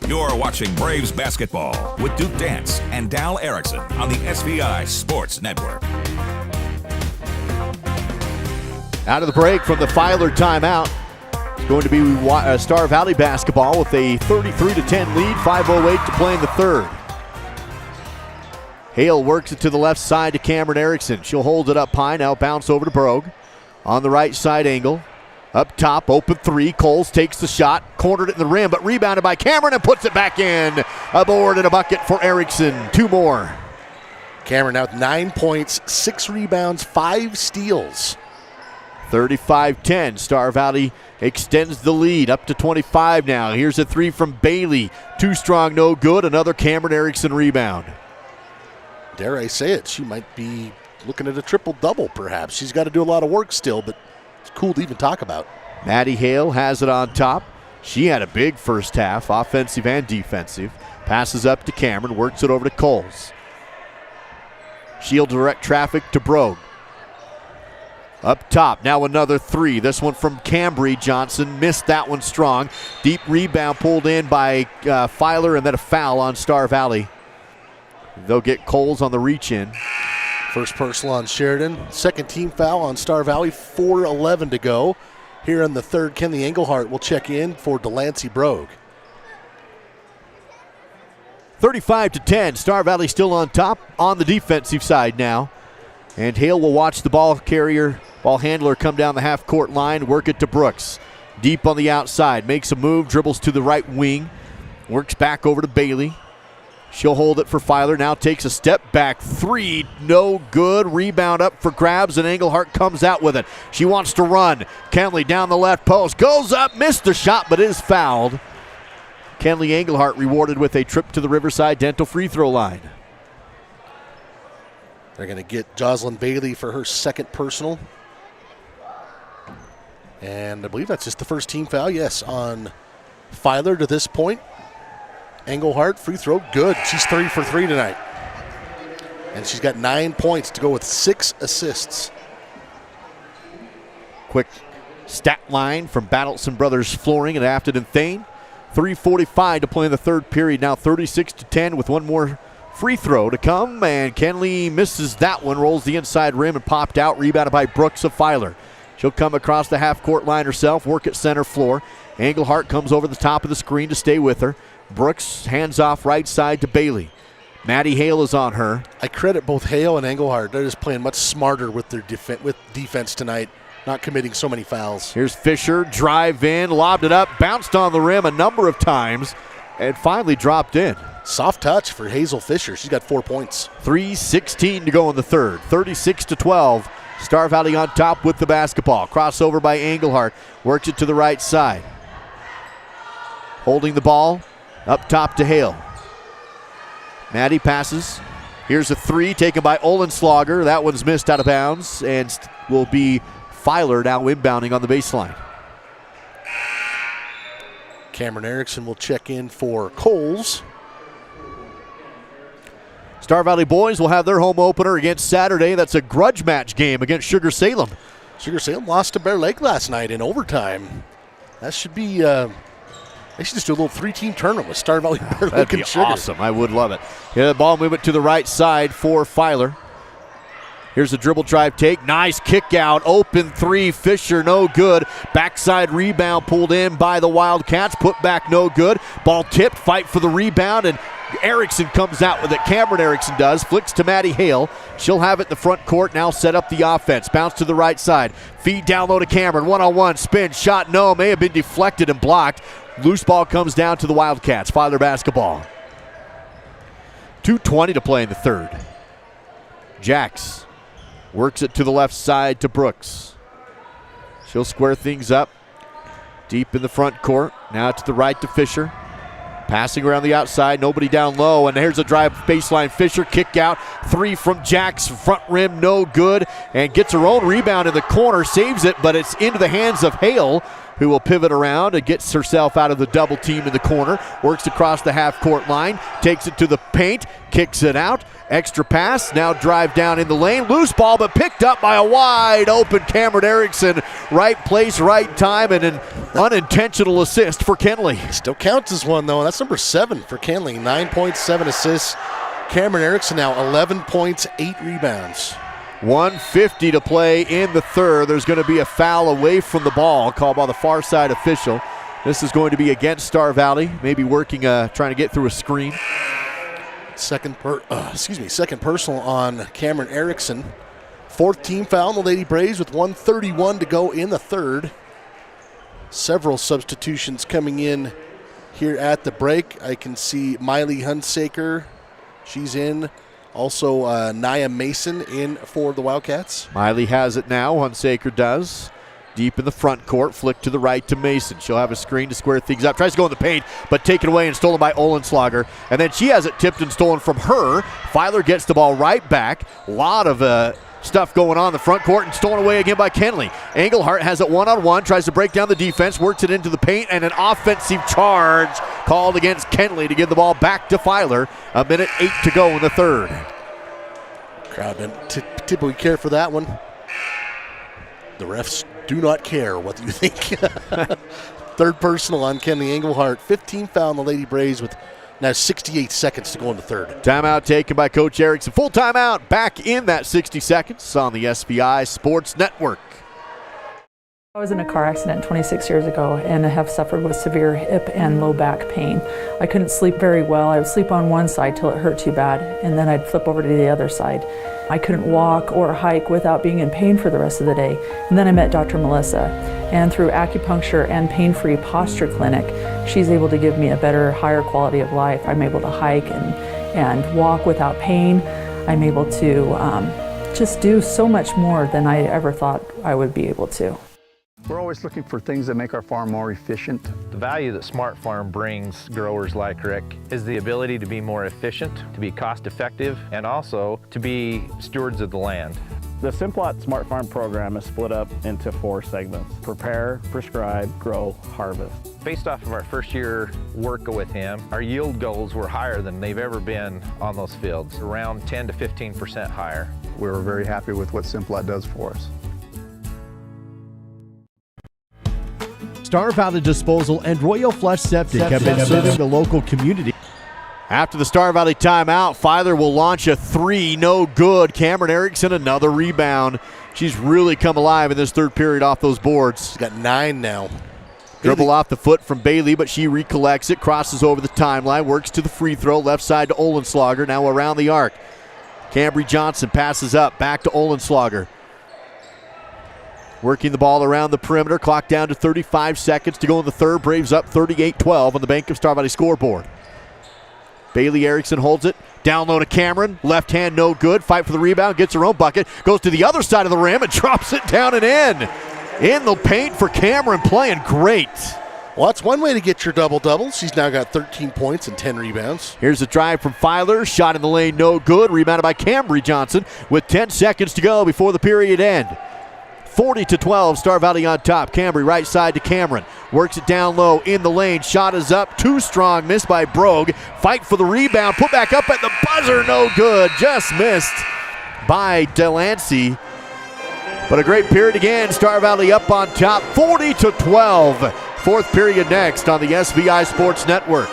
You're watching Braves basketball with Duke Dance and Dal Erickson on the SVI Sports Network. Out of the break from the Filer timeout. It's going to be Star Valley basketball with a 33-10 lead. 5:08 to play in the third. Hale works it to the left side to Cameron Erickson. She'll hold it up high. Now bounce over to Brogue. On the right side angle. Up top, open 3. Coles takes the shot, cornered it in the rim, but rebounded by Cameron and puts it back in. A board and a bucket for Erickson. 2 more. Cameron now with 9 points, 6 rebounds, 5 steals. 35-10. Star Valley extends the lead up to 25 now. Here's a 3 from Bailey. Too strong, no good. Another Cameron Erickson rebound. Dare I say it, she might be looking at a triple-double perhaps. She's got to do a lot of work still, but it's cool to even talk about. Maddie Hale has it on top. She had a big first half, offensive and defensive. Passes up to Cameron, works it over to Coles. She'll direct traffic to Brogue. Up top, now another 3. This one from Cambry Johnson. Missed that one strong. Deep rebound pulled in by Filer, and then a foul on Star Valley. They'll get Coles on the reach-in. First personal on Sheridan. Second team foul on Star Valley. 4:11 to go. Here in the third, Kenley Engelhart will check in for Delancey Brogue. 35-10. Star Valley still on top on the defensive side now. And Hale will watch the ball handler come down the half-court line, work it to Brooks. Deep on the outside. Makes a move, dribbles to the right wing. Works back over to Bailey. She'll hold it for Filer. Now takes a step back 3. No good. Rebound up for grabs, and Engelhart comes out with it. She wants to run. Kenley down the left post. Goes up. Missed the shot, but is fouled. Kenley Engelhart rewarded with a trip to the Riverside Dental free throw line. They're going to get Jocelyn Bailey for her second personal. And I believe that's just the first team foul, yes, on Filer to this point. Engelhart, free throw, good. She's 3 for 3 tonight. And she's got 9 points to go with 6 assists. Quick stat line from Battleson Brothers Flooring at Afton and Thane. 3:45 to play in the third period. Now 36-10 with one more free throw to come, and Kenley misses that one, rolls the inside rim and popped out, rebounded by Brooks of Filer. She'll come across the half-court line herself, work at center floor. Engelhardt comes over the top of the screen to stay with her. Brooks hands off right side to Bailey. Maddie Hale is on her. I credit both Hale and Engelhardt. They're just playing much smarter with their defense tonight, not committing so many fouls. Here's Fisher, drive in, lobbed it up, bounced on the rim a number of times, and finally dropped in. Soft touch for Hazel Fisher. She's got 4 points. 3:16 to go in the third. 36-12. Star Valley on top with the basketball. Crossover by Engelhardt. Works it to the right side. Holding the ball up top to Hale. Maddie passes. Here's a three taken by Olenslager. That one's missed out of bounds and will be Filer now inbounding on the baseline. Cameron Erickson will check in for Coles. Star Valley boys will have their home opener against Saturday. That's a grudge match game against Sugar Salem. Sugar Salem lost to Bear Lake last night in overtime. That should be, they should just do a little 3-team tournament with Star Valley, Bear Lake, That'd and be Sugar. Awesome. I would love it. Yeah, the ball movement to the right side for Filer. Here's a dribble drive take. Nice kick out. Open three. Fisher, no good. Backside rebound pulled in by the Wildcats. Put back, no good. Ball tipped. Fight for the rebound, and Erickson comes out with it. Cameron Erickson does. Flicks to Maddie Hale. She'll have it in the front court. Now set up the offense. Bounce to the right side. Feed down low to Cameron. One-on-one. Spin. Shot. No. May have been deflected and blocked. Loose ball comes down to the Wildcats. Filer basketball. 2:20 to play in the third. Jax works it to the left side to Brooks. She'll square things up. Deep in the front court. Now to the right to Fisher. Passing around the outside, nobody down low, and here's a drive baseline. Fisher, kick out, three from Jax, front rim, no good, and gets her own rebound in the corner, saves it, but it's into the hands of Hale, who will pivot around and gets herself out of the double team in the corner, works across the half-court line, takes it to the paint, kicks it out, extra pass, now drive down in the lane, loose ball, but picked up by a wide-open Cameron Erickson. Right place, right time, and an unintentional assist for Kenley. Still counts as one, though. That's number 7 for Kenley. 9 points, 7 assists. Cameron Erickson now 11 points, 8 rebounds. 1:50 to play in the third. There's going to be a foul away from the ball called by the far side official. This is going to be against Star Valley, maybe working, trying to get through a screen. Second personal on Cameron Erickson. 4th team foul on the Lady Braves with 1:31 to go in the third. Several substitutions coming in here at the break. I can see Miley Hunsaker. She's in. Also, Nia Mason in for the Wildcats. Miley has it now. Hunsaker does. Deep in the front court, flick to the right to Mason. She'll have a screen to square things up. Tries to go in the paint, but taken away and stolen by Olenslager. And then she has it tipped and stolen from her. Filer gets the ball right back. A lot of stuff going on in the front court and stolen away again by Kenley. Engelhardt has it one-on-one, tries to break down the defense, works it into the paint, and an offensive charge called against Kenley to give the ball back to Filer. 1:08 to go in the third. Crowd didn't typically care for that one. The refs do not care what you think. Third personal on Kenley Engelhardt. 15 foul on the Lady Braves with now 68 seconds to go in the third. Timeout taken by Coach Erickson. Full timeout back in that 60 seconds on the SVI Sports Network. I was in a car accident 26 years ago and I have suffered with severe hip and low back pain. I couldn't sleep very well. I would sleep on one side till it hurt too bad, and then I'd flip over to the other side. I couldn't walk or hike without being in pain for the rest of the day. And then I met Dr. Melissa, and through acupuncture and pain-free posture clinic, she's able to give me a better, higher quality of life. I'm able to hike and walk without pain. I'm able to just do so much more than I ever thought I would be able to. We're always looking for things that make our farm more efficient. The value that Smart Farm brings growers like Rick is the ability to be more efficient, to be cost effective, and also to be stewards of the land. The Simplot Smart Farm program is split up into 4 segments: prepare, prescribe, grow, harvest. Based off of our first year work with him, our yield goals were higher than they've ever been on those fields, around 10 to 15% higher. We were very happy with what Simplot does for us. Star Valley Disposal and Royal Flush Septic have been serving the local community. After the Star Valley timeout, Filer will launch a three, no good. Cameron Erickson, another rebound. She's really come alive in this third period off those boards. She's got 9 now. Dribble off the foot from Bailey, but she recollects it, crosses over the timeline, works to the free throw, left side to Olenslager, now around the arc. Cambry Johnson passes up, back to Olenslager. Working the ball around the perimeter, clock down to 35 seconds to go in the third. Braves up 38-12 on the Bank of Star Valley scoreboard. Bailey Erickson holds it, down low to Cameron, left hand no good, fight for the rebound, gets her own bucket, goes to the other side of the rim and drops it down and in. In the paint for Cameron, playing great. Well, that's one way to get your double-double. She's now got 13 points and 10 rebounds. Here's a drive from Filer, shot in the lane, no good, rebounded by Cambry Johnson with 10 seconds to go before the period end. 40-12, Star Valley on top. Cambry right side to Cameron. Works it down low in the lane. Shot is up. Too strong. Missed by Brogue. Fight for the rebound. Put back up at the buzzer. No good. Just missed by Delancey. But a great period again. Star Valley up on top. 40-12. Fourth period next on the SVI Sports Network.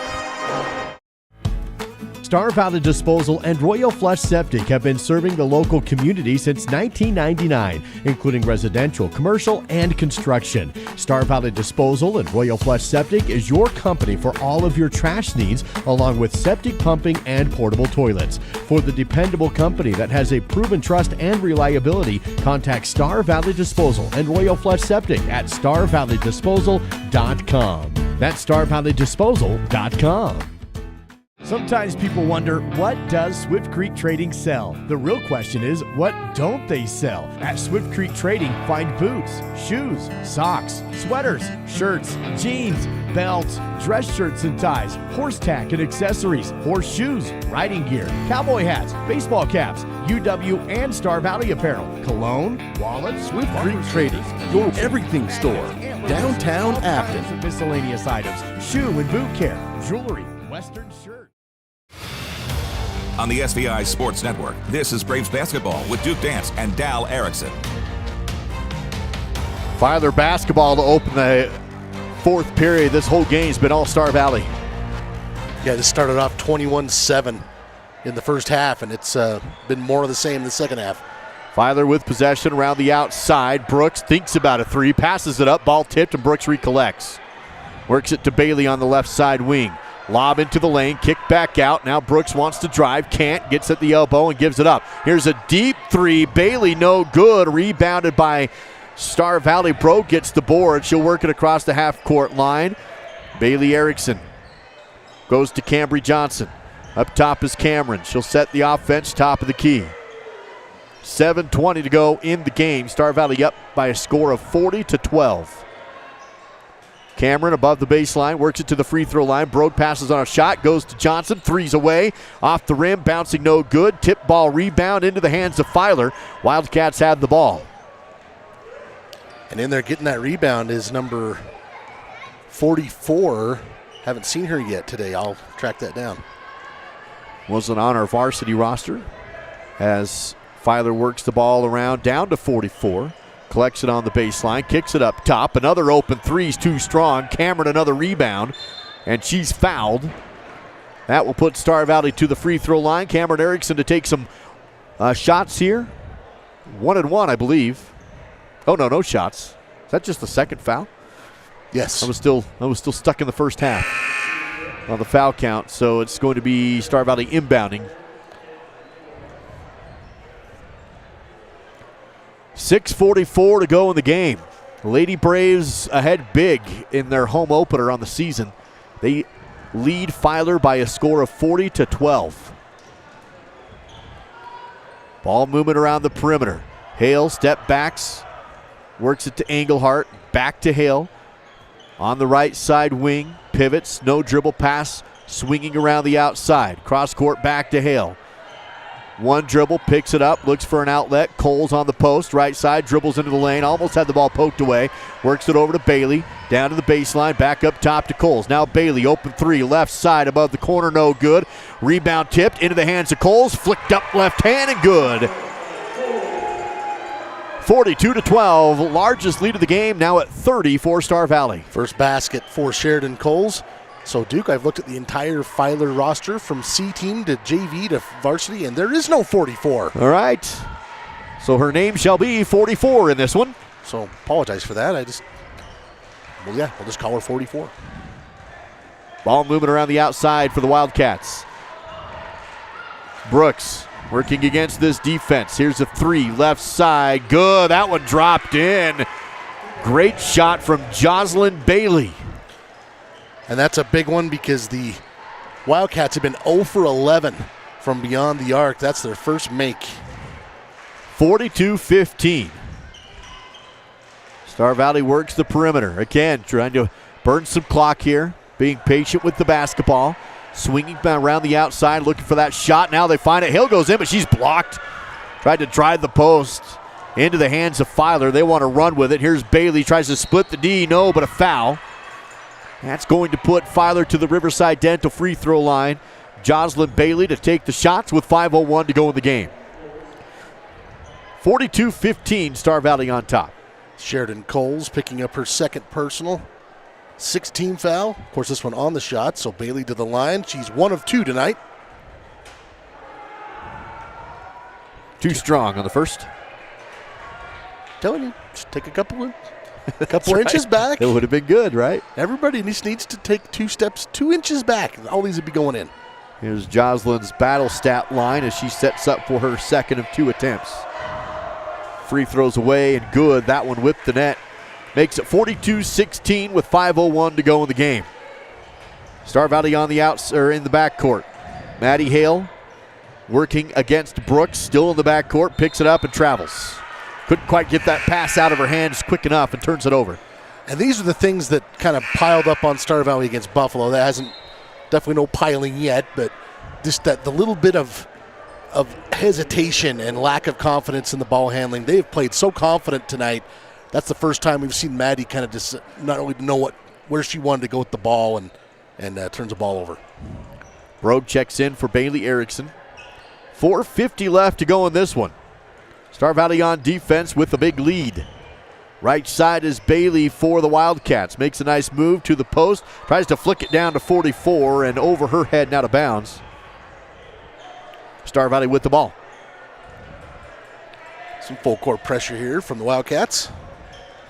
Star Valley Disposal and Royal Flush Septic have been serving the local community since 1999, including residential, commercial, and construction. Star Valley Disposal and Royal Flush Septic is your company for all of your trash needs, along with septic pumping and portable toilets. For the dependable company that has a proven trust and reliability, contact Star Valley Disposal and Royal Flush Septic at starvalleydisposal.com. That's starvalleydisposal.com. Sometimes people wonder, what does Swift Creek Trading sell? The real question is, what don't they sell? At Swift Creek Trading, find boots, shoes, socks, sweaters, shirts, jeans, belts, dress shirts and ties, horse tack and accessories, horseshoes, riding gear, cowboy hats, baseball caps, UW and Star Valley apparel, cologne, wallets, Swift Creek Trading, your everything store, downtown Afton. And miscellaneous items, shoe and boot care, jewelry, western shirts. On the SVI Sports Network, this is Braves basketball with Duke Dance and Dal Erickson. Filer basketball to open the fourth period. This whole game's been all Star Valley. Yeah, this started off 21-7 in the first half, and it's been more of the same in the second half. Filer with possession around the outside. Brooks thinks about a three, passes it up, ball tipped, and Brooks recollects. Works it to Bailey on the left side wing. Lob into the lane, kick back out. Now Brooks wants to drive, can't, gets at the elbow and gives it up. Here's a deep three, Bailey no good, rebounded by Star Valley. Brogue gets the board, she'll work it across the half-court line. Bailey Erickson goes to Cambry Johnson. Up top is Cameron, she'll set the offense, top of the key. 7:20 to go in the game. Star Valley up by a score of 40-12. Cameron above the baseline, works it to the free throw line. Brogue passes on a shot, goes to Johnson, threes away, off the rim, bouncing no good. Tip ball rebound into the hands of Filer. Wildcats have the ball. And in there getting that rebound is number 44. Haven't seen her yet today. I'll track that down. Wasn't on our varsity roster as Filer works the ball around down to 44. Collects it on the baseline, kicks it up top. Another open three's too strong. Cameron another rebound, and she's fouled. That will put Star Valley to the free throw line. Cameron Erickson to take some shots here. 1-1, I believe. Oh no, no shots. Is that just the second foul? Yes. I was still stuck in the first half on the foul count, so it's going to be Star Valley inbounding. 6:44 to go in the game. Lady Braves ahead big in their home opener on the season. They lead Filer by a score of 40-12. Ball movement around the perimeter. Hale step backs, works it to Engelhart, back to Hale. On the right side wing, pivots, no dribble pass, swinging around the outside. Cross court back to Hale. One dribble, picks it up, looks for an outlet. Coles on the post, right side, dribbles into the lane, almost had the ball poked away. Works it over to Bailey, down to the baseline, back up top to Coles. Now Bailey, open three, left side above the corner, no good. Rebound tipped into the hands of Coles, flicked up left hand and good. 42-12, largest lead of the game, now at 30 for Star Valley. First basket for Sheridan Coles. So, Duke, I've looked at the entire Filer roster from C team to JV to varsity, and there is no 44. All right. So her name shall be 44 in this one. So, apologize for that. We'll just call her 44. Ball moving around the outside for the Wildcats. Brooks working against this defense. Here's a 3, left side. Good. That one dropped in. Great shot from Jocelyn Bailey. And that's a big one because the Wildcats have been 0 for 11 from beyond the arc. That's their first make. 42-15. Star Valley works the perimeter. Again, trying to burn some clock here. Being patient with the basketball. Swinging around the outside, looking for that shot. Now they find it. Hill goes in, but she's blocked. Tried to drive the post into the hands of Filer. They want to run with it. Here's Bailey. Tries to split the D. No, but a foul. That's going to put Filer to the Riverside Dental free throw line. Jocelyn Bailey to take the shots with 5:01 to go in the game. 42-15, Star Valley on top. Sheridan Coles picking up her second personal. 16 foul. Of course, this one on the shot, so Bailey to the line. She's 1 of 2 tonight. Too strong on the first. Telling you, just take a couple inches back. It would have been good, right? Everybody just needs to take 2 inches back. All these would be going in. Here's Jocelyn's battle stat line as she sets up for her second of 2 attempts. Free throws away and good. That one whipped the net. Makes it 42-16 with 5:01 to go in the game. Star Valley on the outs or in the backcourt. Maddie Hale working against Brooks, still in the backcourt, picks it up and travels. Couldn't quite get that pass out of her hands quick enough and turns it over. And these are the things that kind of piled up on Star Valley against Buffalo. That hasn't, definitely no piling yet, but just that the little bit of hesitation and lack of confidence in the ball handling. They've played so confident tonight. That's the first time we've seen Maddie kind of just not really know where she wanted to go with the ball and turns the ball over. Brogue checks in for Bailey Erickson. 4:50 left to go in this one. Star Valley on defense with a big lead. Right side is Bailey for the Wildcats. Makes a nice move to the post. Tries to flick it down to 44 and over her head and out of bounds. Star Valley with the ball. Some full court pressure here from the Wildcats.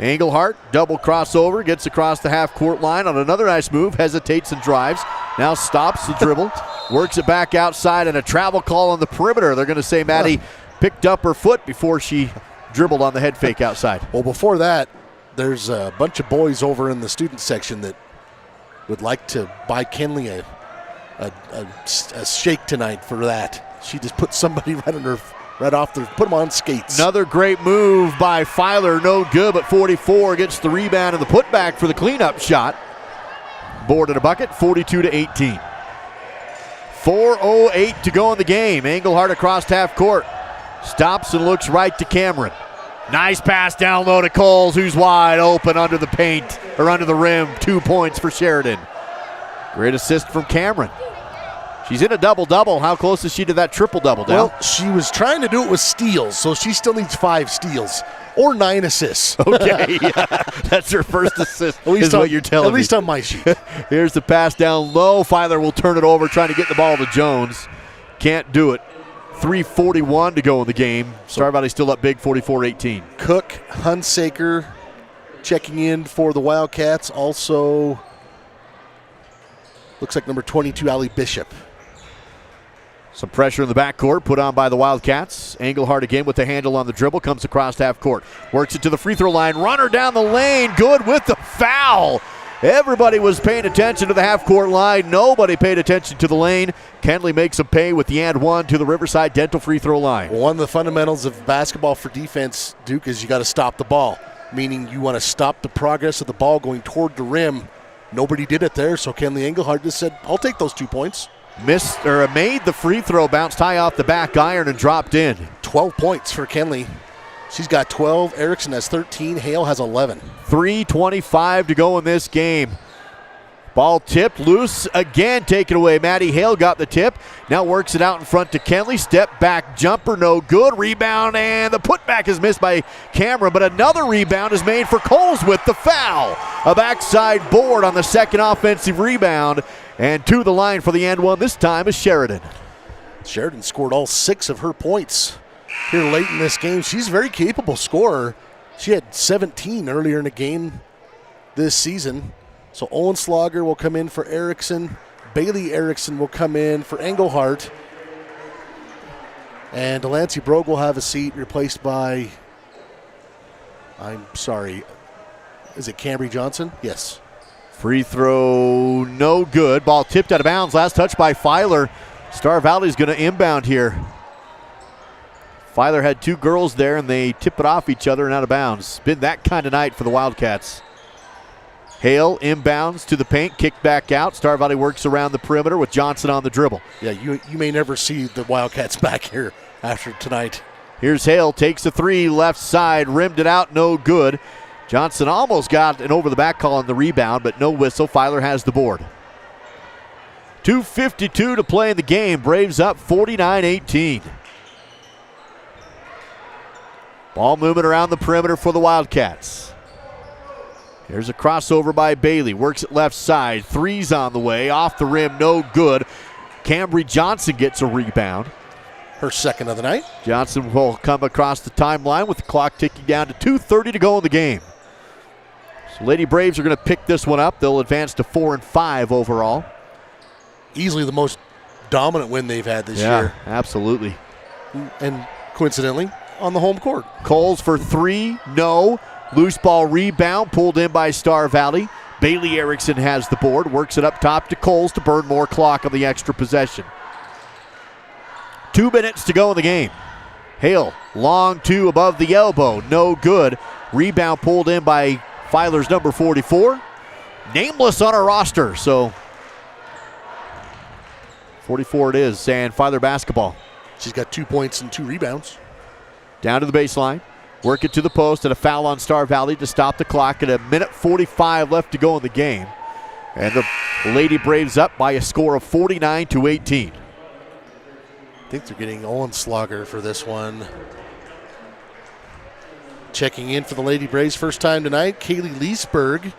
Engelhardt, double crossover, gets across the half-court line on another nice move, hesitates and drives. Now stops the dribble, works it back outside, and a travel call on the perimeter. They're going to say Maddie picked up her foot before she dribbled on the head fake outside. Well, before that, there's a bunch of boys over in the student section that would like to buy Kenley a shake tonight for that. She just put somebody right off the, put them on skates. Another great move by Filer, no good, but 44 gets the rebound and the putback for the cleanup shot. Boarded a bucket, 42-18. 4:08 to go in the game. Engelhardt across half court. Stops and looks right to Cameron. Nice pass down low to Coles, who's wide open under the paint, or under the rim. 2 points for Sheridan. Great assist from Cameron. She's in a double-double. How close is she to that triple-double, Dale? Well, she was trying to do it with steals, so she still needs 5 steals or 9 assists. Okay, yeah, that's her first assist, is what you're telling me. At least on my sheet. Here's the pass down low. Filer will turn it over, trying to get the ball to Jones. Can't do it. 3:41 to go in the game. Star Valley still up big, 44-18. Cook, Hunsaker checking in for the Wildcats. Also, looks like number 22, Allie Bishop. Some pressure in the backcourt put on by the Wildcats. Engelhardt again with the handle on the dribble. Comes across half court. Works it to the free throw line. Runner down the lane. Good with the foul. Everybody was paying attention to the half court line. Nobody paid attention to the lane. Kenley makes a pay with the and one to the Riverside Dental free throw line. Well, one of the fundamentals of basketball for defense, Duke, is you got to stop the ball. Meaning you want to stop the progress of the ball going toward the rim. Nobody did it there, so Kenley Engelhardt just said, I'll take those 2 points. Made the free throw, bounced high off the back iron and dropped in. 12 points for Kenley. She's got 12. Erickson has 13. Hale has 11. 3:25 to go in this game. Ball tipped, loose again, taken away. Maddie Hale got the tip. Now works it out in front to Kenley. Step back jumper, no good. Rebound, and the putback is missed by Cameron, but another rebound is made for Coles with the foul. A backside board on the second offensive rebound, and to the line for the and one this time is Sheridan. Sheridan scored all 6 of her points here late in this game. She's a very capable scorer. She had 17 earlier in the game this season. So Olenslager will come in for Erickson. Bailey Erickson will come in for Engelhardt. And Delancey Brogue will have a seat, replaced by, I'm sorry, is it Cambry Johnson? Yes. Free throw, no good. Ball tipped out of bounds. Last touch by Filer. Star Valley's going to inbound here. Filer had 2 girls there, and they tip it off each other and out of bounds. Been that kind of night for the Wildcats. Hale inbounds to the paint, kicked back out. Star Valley works around the perimeter with Johnson on the dribble. Yeah, you may never see the Wildcats back here after tonight. Here's Hale, takes a 3, left side, rimmed it out, no good. Johnson almost got an over-the-back call on the rebound, but no whistle. Filer has the board. 2:52 to play in the game. Braves up 49-18. Ball movement around the perimeter for the Wildcats. Here's a crossover by Bailey. Works it left side. 3's on the way. Off the rim, no good. Cambry Johnson gets a rebound. Her second of the night. Johnson will come across the timeline with the clock ticking down to 2:30 to go in the game. So Lady Braves are going to pick this one up. They'll advance to 4-5 overall. Easily the most dominant win they've had this year. Absolutely. And coincidentally, on the home court. Coles for 3, no. Loose ball rebound pulled in by Star Valley. Bailey Erickson has the board, works it up top to Coles to burn more clock on the extra possession. 2 minutes to go in the game. Hale, long 2 above the elbow, no good. Rebound pulled in by Filer's number 44. Nameless on our roster, so 44 it is, and Filer basketball. She's got 2 points and 2 rebounds. Down to the baseline. Work it to the post, and a foul on Star Valley to stop the clock at 1:45 left to go in the game. And the Lady Braves up by a score of 49-18. I think they're getting Olenslager for this one. Checking in for the Lady Braves first time tonight, Kaylee Leesburg.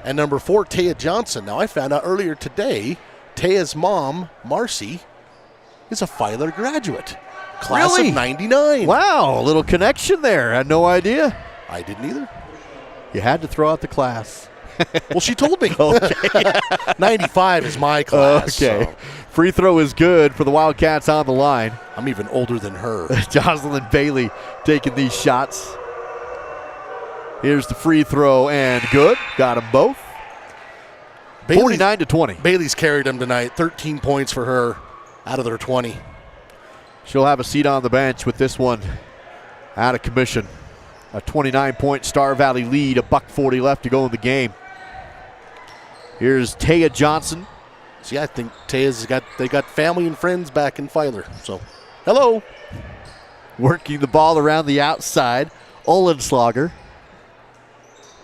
And number 4, Taya Johnson. Now, I found out earlier today, Taya's mom, Marcy, is a Filer graduate. Class of 99. Wow, a little connection there. I had no idea. I didn't either. You had to throw out the class. Well, she told me. Okay. 95 is my class. Okay. So. Free throw is good for the Wildcats on the line. I'm even older than her. Jocelyn Bailey taking these shots. Here's the free throw and good. Got them both. 49-20. Bailey's carried them tonight. 13 points for her out of their 20. She'll have a seat on the bench with this one out of commission. A 29-point Star Valley lead, $1:40 left to go in the game. Here's Taya Johnson. See, I think Taya's they got family and friends back in Filer. So, hello. Working the ball around the outside. Olenslager.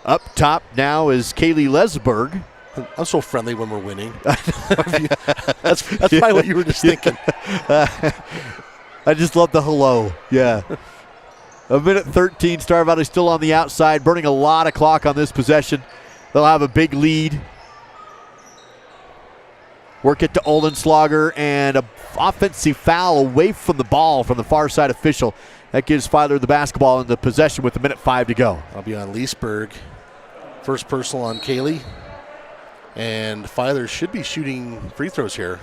Up top now is Kaylee Lesberg. I'm so friendly when we're winning. That's probably what you were just thinking. I just love the hello. Yeah. 1:13. Star Valley still on the outside, burning a lot of clock on this possession. They'll have a big lead. Work it to Olenslager, and an offensive foul away from the ball from the far side official. That gives Filer the basketball in the possession with 1:05 to go. I'll be on Leesburg. First personal on Kaylee. And Filer should be shooting free throws here.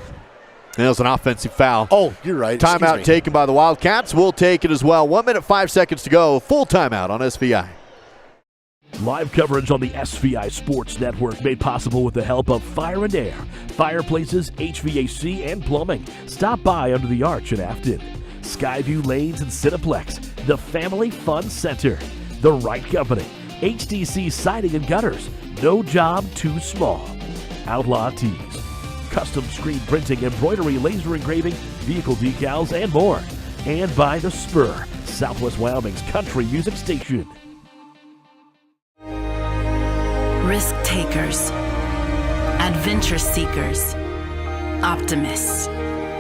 And it was an offensive foul. Oh, you're right. Timeout taken by the Wildcats. We'll take it as well. 1 minute, 5 seconds to go. Full timeout on SVI. Live coverage on the SVI Sports Network made possible with the help of Fire and Air, fireplaces, HVAC, and plumbing. Stop by under the arch in Afton. Skyview Lanes and Cineplex, the Family Fun Center, The Right Company, HDC Siding and Gutters, no job too small. Outlaw Tees, custom screen printing, embroidery, laser engraving, vehicle decals, and more. And by The Spur, Southwest Wyoming's country music station. Risk takers, adventure seekers, optimists,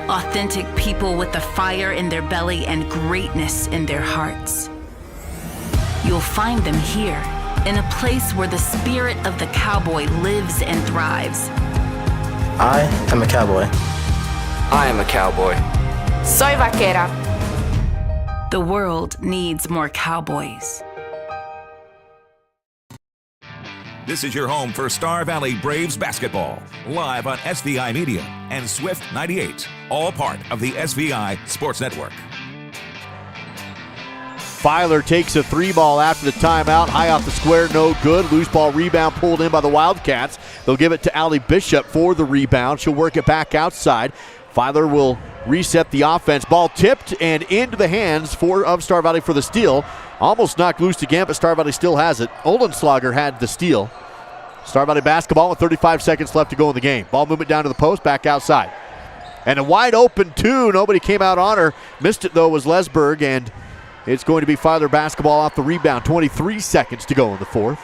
authentic people with the fire in their belly and greatness in their hearts. You'll find them here, in a place where the spirit of the cowboy lives and thrives. I am a cowboy. I am a cowboy. Soy vaquera. The world needs more cowboys. This is your home for Star Valley Braves basketball, live on SVI Media and Swift 98, all part of the SVI Sports Network. Filer takes a 3-ball after the timeout. High off the square, no good. Loose ball rebound pulled in by the Wildcats. They'll give it to Allie Bishop for the rebound. She'll work it back outside. Filer will reset the offense. Ball tipped and into the hands of Star Valley for the steal. Almost knocked loose again, but Star Valley still has it. Olenslager had the steal. Star Valley basketball with 35 seconds left to go in the game. Ball movement down to the post, back outside. And a wide open two. Nobody came out on her. Missed it, though, was Lesberg, and it's going to be Filer basketball off the rebound. 23 seconds to go in the fourth.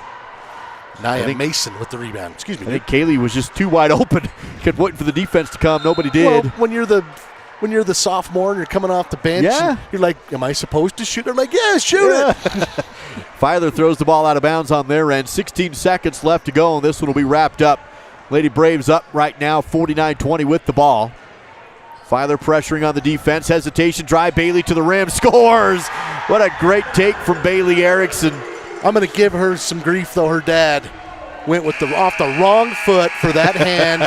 Nia Mason with the rebound. Excuse me. I think Kaylee was just too wide open. Kept waiting for the defense to come. Nobody did. Well, when you're the sophomore and you're coming off the bench, you're like, am I supposed to shoot? I'm like, yeah, shoot it. Filer throws the ball out of bounds on their end. 16 seconds left to go, and this one will be wrapped up. Lady Braves up right now, 49-20 with the ball. Filer pressuring on the defense. Hesitation drive. Bailey to the rim. Scores! What a great take from Bailey Erickson. I'm going to give her some grief, though. Her dad went off the wrong foot for that hand.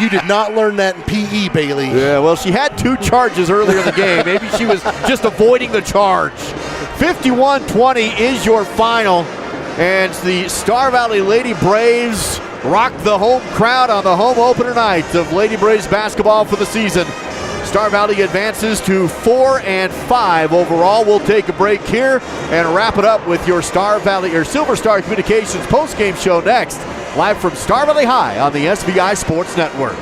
You did not learn that in PE, Bailey. Yeah, well, she had 2 charges earlier in the game. Maybe she was just avoiding the charge. 51-20 is your final. And the Star Valley Lady Braves rock the home crowd on the home opener night of Lady Braves basketball for the season. Star Valley advances to 4-5 overall. We'll take a break here and wrap it up with your Star Valley or Silver Star Communications postgame show next, live from Star Valley High on the SVI Sports Network.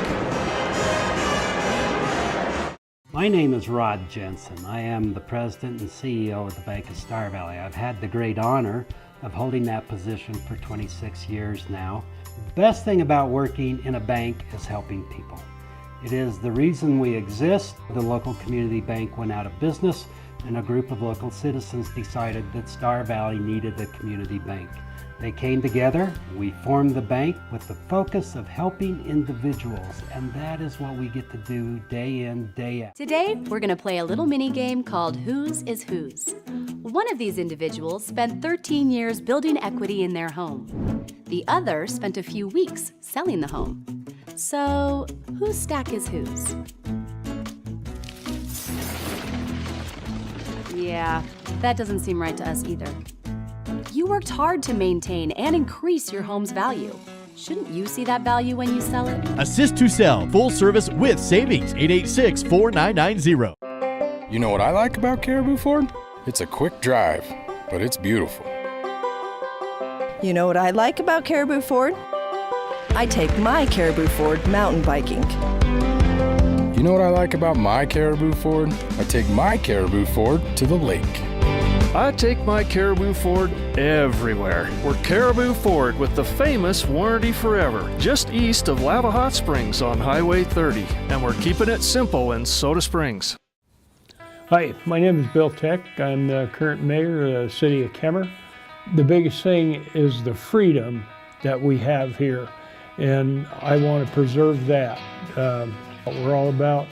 My name is Rod Jensen. I am the president and CEO of the Bank of Star Valley. I've had the great honor of holding that position for 26 years now. The best thing about working in a bank is helping people. It is the reason we exist. The local community bank went out of business, and a group of local citizens decided that Star Valley needed a community bank. They came together, we formed the bank with the focus of helping individuals, and that is what we get to do day in, day out. Today, we're going to play a little mini game called Whose is Whose. One of these individuals spent 13 years building equity in their home. The other spent a few weeks selling the home. So, whose stack is whose? Yeah, that doesn't seem right to us either. You worked hard to maintain and increase your home's value. Shouldn't you see that value when you sell it? Assist to sell, full service with savings, 886-4990. You know what I like about Caribou Ford? It's a quick drive, but it's beautiful. You know what I like about Caribou Ford? I take my Caribou Ford mountain biking. You know what I like about my Caribou Ford? I take my Caribou Ford to the lake. I take my Caribou Ford everywhere. We're Caribou Ford with the famous Warranty Forever, just east of Lava Hot Springs on Highway 30. And we're keeping it simple in Soda Springs. Hi, my name is Bill Tech. I'm the current mayor of the city of Kemmer. The biggest thing is the freedom that we have here, and I want to preserve that. We're all about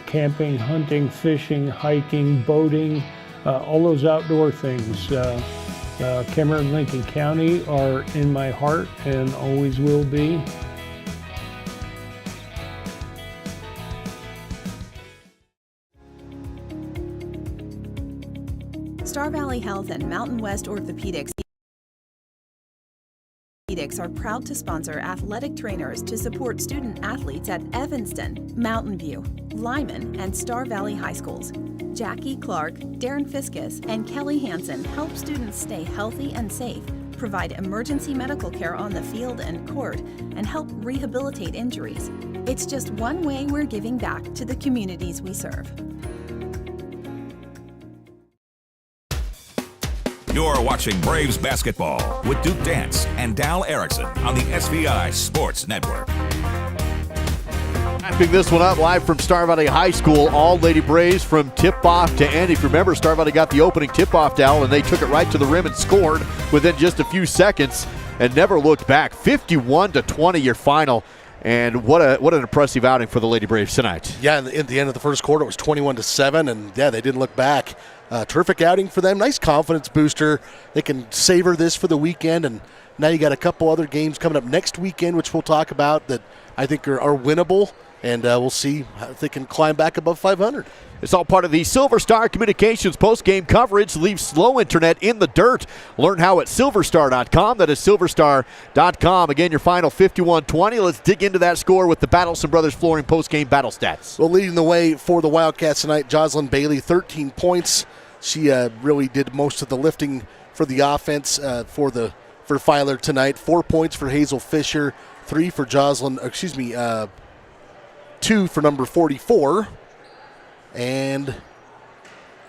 camping, hunting, fishing, hiking, boating, all those outdoor things. Kemmer and Lincoln County are in my heart and always will be. Star Valley Health and Mountain West Orthopedics are proud to sponsor athletic trainers to support student athletes at Evanston, Mountain View, Lyman, and Star Valley High Schools. Jackie Clark, Darren Fiskus, and Kelly Hansen help students stay healthy and safe, provide emergency medical care on the field and court, and help rehabilitate injuries. It's just one way we're giving back to the communities we serve. You're watching Braves basketball with Duke Dance and Dal Erickson on the SVI Sports Network. Wrapping this one up live from Star Valley High School, all Lady Braves from tip-off to end. If you remember, Star Valley got the opening tip-off, Dal, and they took it right to the rim and scored within just a few seconds and never looked back. 51-20 your final. And what an impressive outing for the Lady Braves tonight. Yeah, in the end of the first quarter, it was 21-7, and yeah, they didn't look back. Terrific outing for them. Nice confidence booster. They can savor this for the weekend, and now you got a couple other games coming up next weekend, which we'll talk about, that I think are winnable, and we'll see if they can climb back above 500. It's all part of the Silver Star Communications post-game coverage. Leave slow internet in the dirt. Learn how at silverstar.com. That is silverstar.com. Again, your final 51-20. Let's dig into that score with the Battleson Brothers Flooring post-game battle stats. Well, leading the way for the Wildcats tonight, Jocelyn Bailey, 13 points. She really did most of the lifting for the offense for Filer tonight. 4 points for Hazel Fisher, 3 for Jocelyn, 2 for number 44. And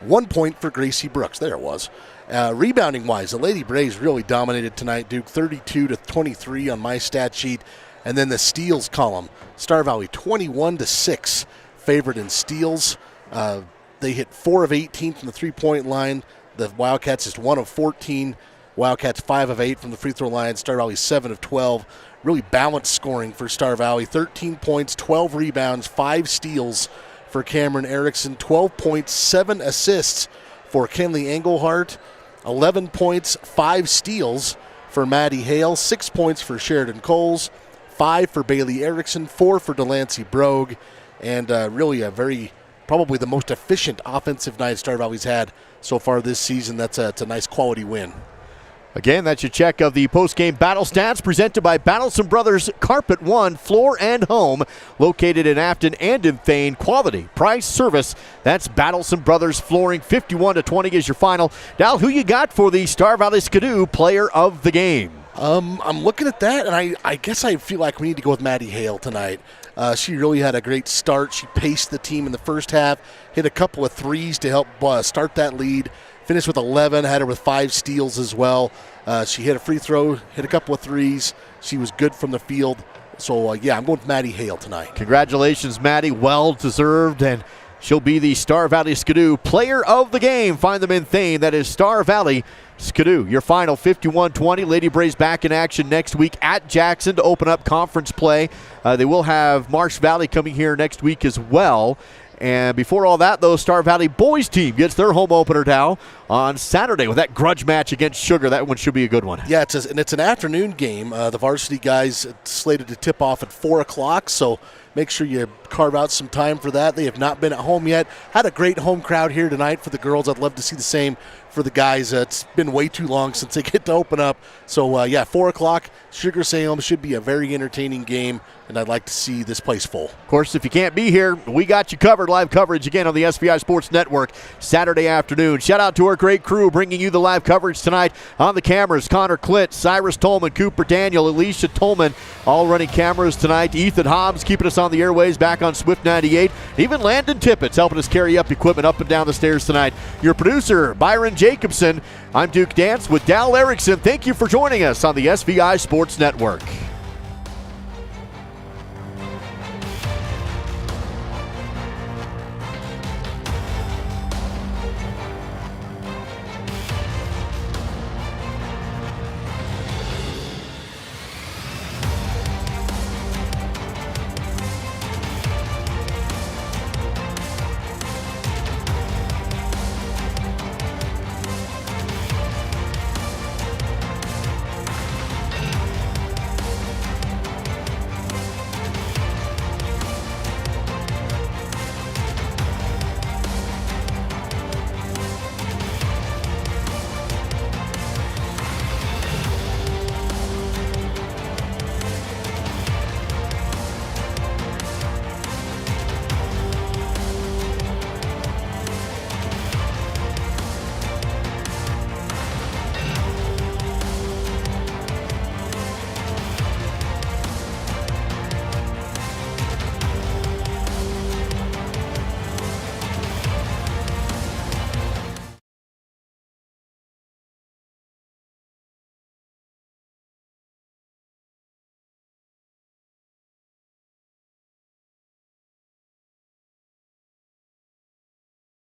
1 point for Gracie Brooks. There it was. Rebounding-wise, the Lady Braves really dominated tonight, Duke, 32-23 on my stat sheet. And then the steals column, Star Valley 21-6 favored in steals. They hit 4 of 18 from the three-point line. The Wildcats just 1 of 14. Wildcats 5 of 8 from the free throw line. Star Valley 7 of 12. Really balanced scoring for Star Valley. 13 points, 12 rebounds, 5 steals for Cameron Erickson, 12 points, 7 assists for Kenley Engelhart, 11 points, 5 steals for Maddie Hale, 6 points for Sheridan Coles, 5 for Bailey Erickson, 4 for Delancey Brogue, and really probably the most efficient offensive night Star Valley's had so far this season. It's a nice quality win. Again, that's your check of the post-game battle stats presented by Battleson Brothers Carpet One Floor and Home, located in Afton and in Thane. Quality, price, service. That's Battleson Brothers Flooring. 51-20 is your final. Dal, who you got for the Star Valley Skidoo Player of the Game? I'm looking at that, and I guess I feel like we need to go with Maddie Hale tonight. She really had a great start. She paced the team in the first half, hit a couple of threes to help start that lead. Finished with 11, had her with 5 steals as well. She hit a free throw, hit a couple of threes. She was good from the field. So, I'm going with Maddie Hale tonight. Congratulations, Maddie. Well-deserved, and she'll be the Star Valley Skidoo Player of the Game. Find them in Thane. That is Star Valley Skidoo. Your final 51-20. Lady Braves back in action next week at Jackson to open up conference play. They will have Marsh Valley coming here next week as well. And before all that, though, Star Valley boys team gets their home opener now on Saturday with that grudge match against Sugar. That one should be a good one. Yeah, it's an afternoon game. The varsity guys slated to tip off at 4 o'clock, so make sure you carve out some time for that. They have not been at home yet. Had a great home crowd here tonight for the girls. I'd love to see the same for the guys. It's been way too long since they get to open up. So, 4 o'clock, Sugar Salem should be a very entertaining game, and I'd like to see this place full. Of course, if you can't be here, we got you covered. Live coverage again on the SVI Sports Network Saturday afternoon. Shout out to our great crew bringing you the live coverage tonight on the cameras. Connor Clint, Cyrus Tolman, Cooper Daniel, Alicia Tolman, all running cameras tonight. Ethan Hobbs keeping us on the airways back on Swift 98. Even Landon Tippett's helping us carry up equipment up and down the stairs tonight. Your producer, Byron Jacobson. I'm Duke Dance with Dal Erickson. Thank you for joining us on the SVI Sports Network.